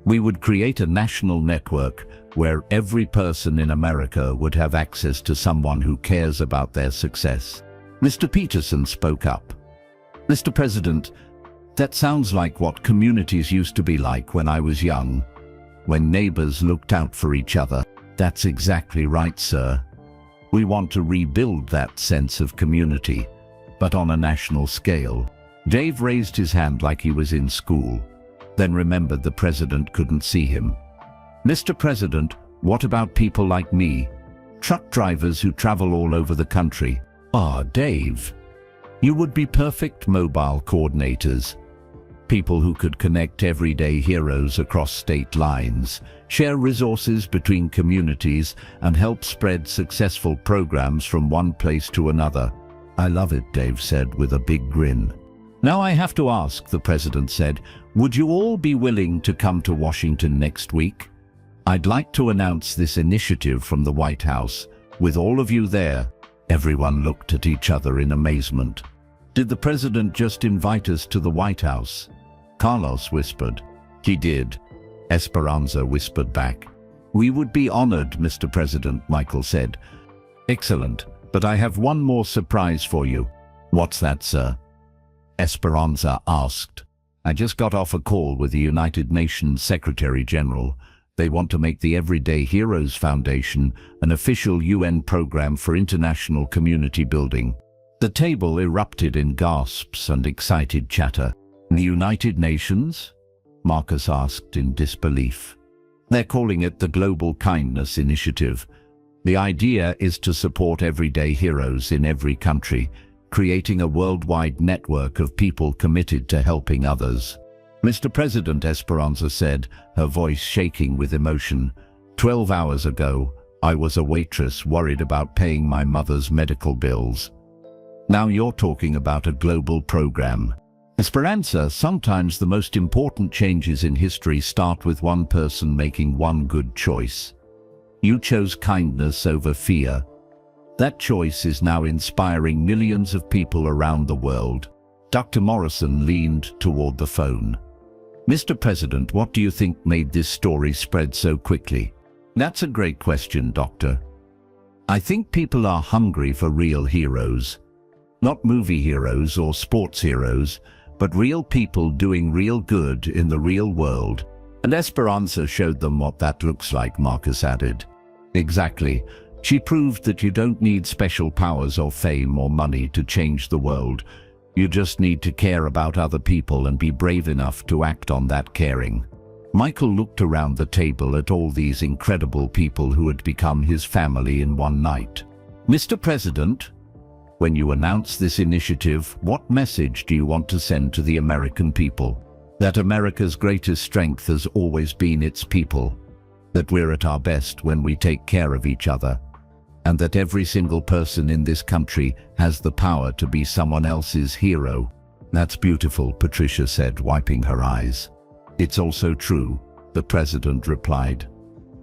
S1: We would create a national network where every person in America would have access to someone who cares about their success. Mr. Peterson spoke up. Mr. President, that sounds like what communities used to be like when I was young, when neighbors looked out for each other. That's exactly right, sir. We want to rebuild that sense of community, but on a national scale. Dave raised his hand like he was in school, then remembered the president couldn't see him. Mr. President, what about people like me? Truck drivers who travel all over the country. Ah, Dave. You would be perfect mobile coordinators. People who could connect everyday heroes across state lines, share resources between communities, and help spread successful programs from one place to another. I love it, Dave said with a big grin. Now I have to ask, the president said, would you all be willing to come to Washington next week? I'd like to announce this initiative from the White House, with all of you there. Everyone looked at each other in amazement. Did the president just invite us to the White House? Carlos whispered. He did. Esperanza whispered back. We would be honored, Mr. President, Michael said. Excellent, but I have one more surprise for you. What's that, sir? Esperanza asked. I just got off a call with the United Nations Secretary General. They want to make the Everyday Heroes Foundation an official UN program for international community building. The table erupted in gasps and excited chatter. The United Nations? Marcus asked in disbelief. They're calling it the Global Kindness Initiative. The idea is to support everyday heroes in every country, creating a worldwide network of people committed to helping others. Mr. President, Esperanza said, her voice shaking with emotion, 12 hours ago, I was a waitress worried about paying my mother's medical bills. Now you're talking about a global program. Esperanza, sometimes the most important changes in history start with one person making one good choice. You chose kindness over fear. That choice is now inspiring millions of people around the world. Dr. Morrison leaned toward the phone. Mr. President, what do you think made this story spread so quickly? That's a great question, Doctor. I think people are hungry for real heroes. Not movie heroes or sports heroes, but real people doing real good in the real world. And Esperanza showed them what that looks like, Marcus added. Exactly. She proved that you don't need special powers or fame or money to change the world. You just need to care about other people and be brave enough to act on that caring. Michael looked around the table at all these incredible people who had become his family in one night. Mr. President, when you announce this initiative, what message do you want to send to the American people? That America's greatest strength has always been its people. That we're at our best when we take care of each other. And that every single person in this country has the power to be someone else's hero. That's beautiful, Patricia said, wiping her eyes. It's also true, the president replied.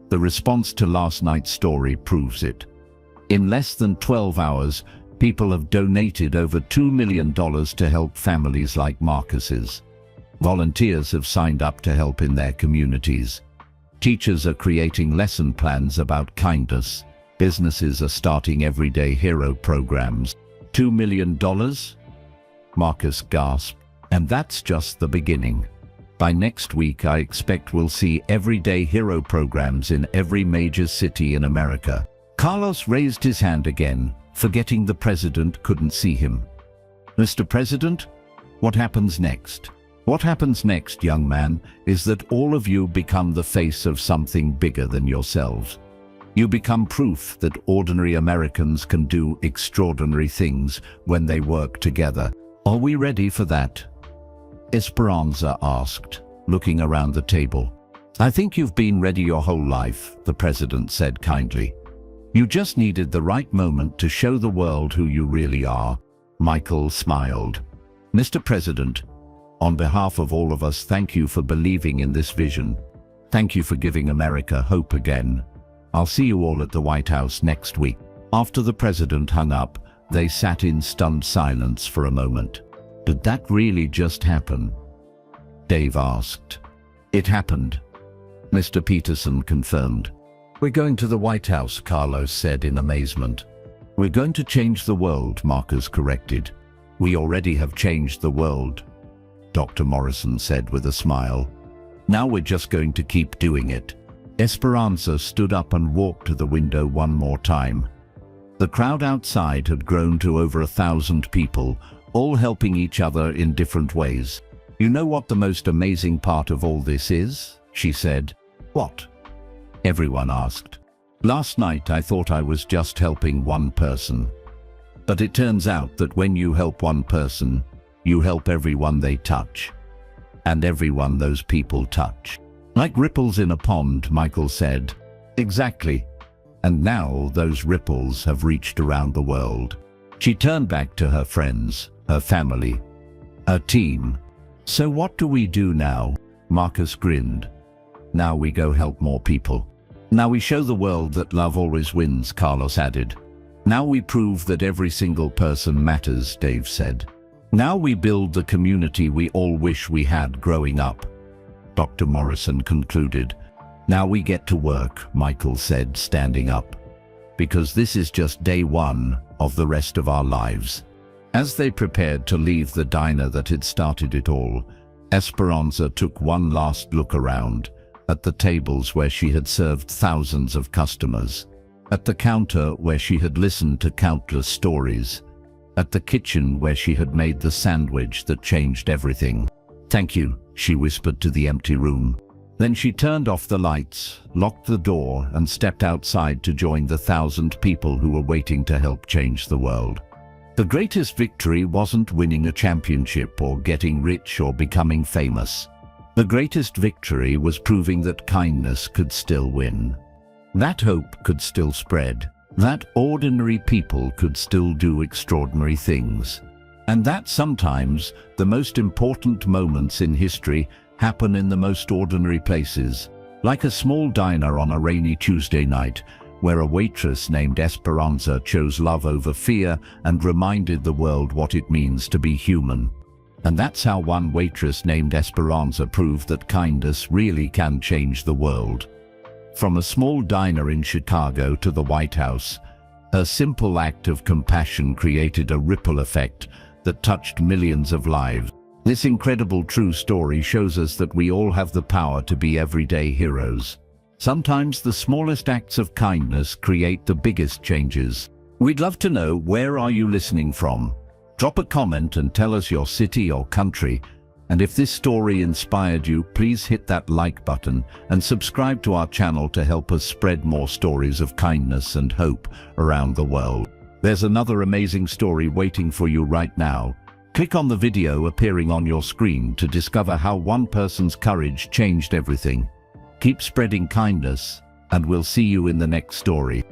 S1: The response to last night's story proves it. In less than 12 hours, people have donated over $2 million to help families like Marcus's. Volunteers have signed up to help in their communities. Teachers are creating lesson plans about kindness. Businesses are starting everyday hero programs. $2 million? Marcus gasped. And that's just the beginning. By next week, I expect we'll see everyday hero programs in every major city in America." Carlos raised his hand again, forgetting the president couldn't see him. "Mr. President, what happens next?" "What happens next, young man, is that all of you become the face of something bigger than yourselves. You become proof that ordinary Americans can do extraordinary things when they work together. Are we ready for that?" Esperanza asked, looking around the table. "I think you've been ready your whole life," the president said kindly. "You just needed the right moment to show the world who you really are." Michael smiled. "Mr. President, on behalf of all of us, thank you for believing in this vision. Thank you for giving America hope again. I'll see you all at the White House next week." After the president hung up, they sat in stunned silence for a moment. "Did that really just happen?" Dave asked. "It happened," Mr. Peterson confirmed. "We're going to the White House," Carlos said in amazement. "We're going to change the world," Marcus corrected. "We already have changed the world," Dr. Morrison said with a smile. "Now we're just going to keep doing it." Esperanza stood up and walked to the window one more time. The crowd outside had grown to over 1,000 people, all helping each other in different ways. "You know what the most amazing part of all this is?" she said. "What?" everyone asked. "Last night I thought I was just helping one person. But it turns out that when you help one person, you help everyone they touch. And everyone those people touch. Like ripples in a pond," Michael said. "Exactly. And now those ripples have reached around the world." She turned back to her friends, her family, her team. "So what do we do now?" Marcus grinned. "Now we go help more people. Now we show the world that love always wins," Carlos added. "Now we prove that every single person matters," Dave said. "Now we build the community we all wish we had growing up," Dr. Morrison concluded. "Now we get to work," Michael said, standing up. "Because this is just day one of the rest of our lives." As they prepared to leave the diner that had started it all, Esperanza took one last look around, at the tables where she had served thousands of customers, at the counter where she had listened to countless stories, at the kitchen where she had made the sandwich that changed everything. "Thank you," she whispered to the empty room. Then she turned off the lights, locked the door, and stepped outside to join the 1,000 people who were waiting to help change the world. The greatest victory wasn't winning a championship or getting rich or becoming famous. The greatest victory was proving that kindness could still win. That hope could still spread. That ordinary people could still do extraordinary things. And that sometimes the most important moments in history happen in the most ordinary places, like a small diner on a rainy Tuesday night, where a waitress named Esperanza chose love over fear and reminded the world what it means to be human. And that's how one waitress named Esperanza proved that kindness really can change the world. From a small diner in Chicago to the White House, her simple act of compassion created a ripple effect that touched millions of lives. This incredible true story shows us that we all have the power to be everyday heroes. Sometimes the smallest acts of kindness create the biggest changes. We'd love to know, where are you listening from? Drop a comment and tell us your city or country. And if this story inspired you, please hit that like button and subscribe to our channel to help us spread more stories of kindness and hope around the world. There's another amazing story waiting for you right now. Click on the video appearing on your screen to discover how one person's courage changed everything. Keep spreading kindness, and we'll see you in the next story.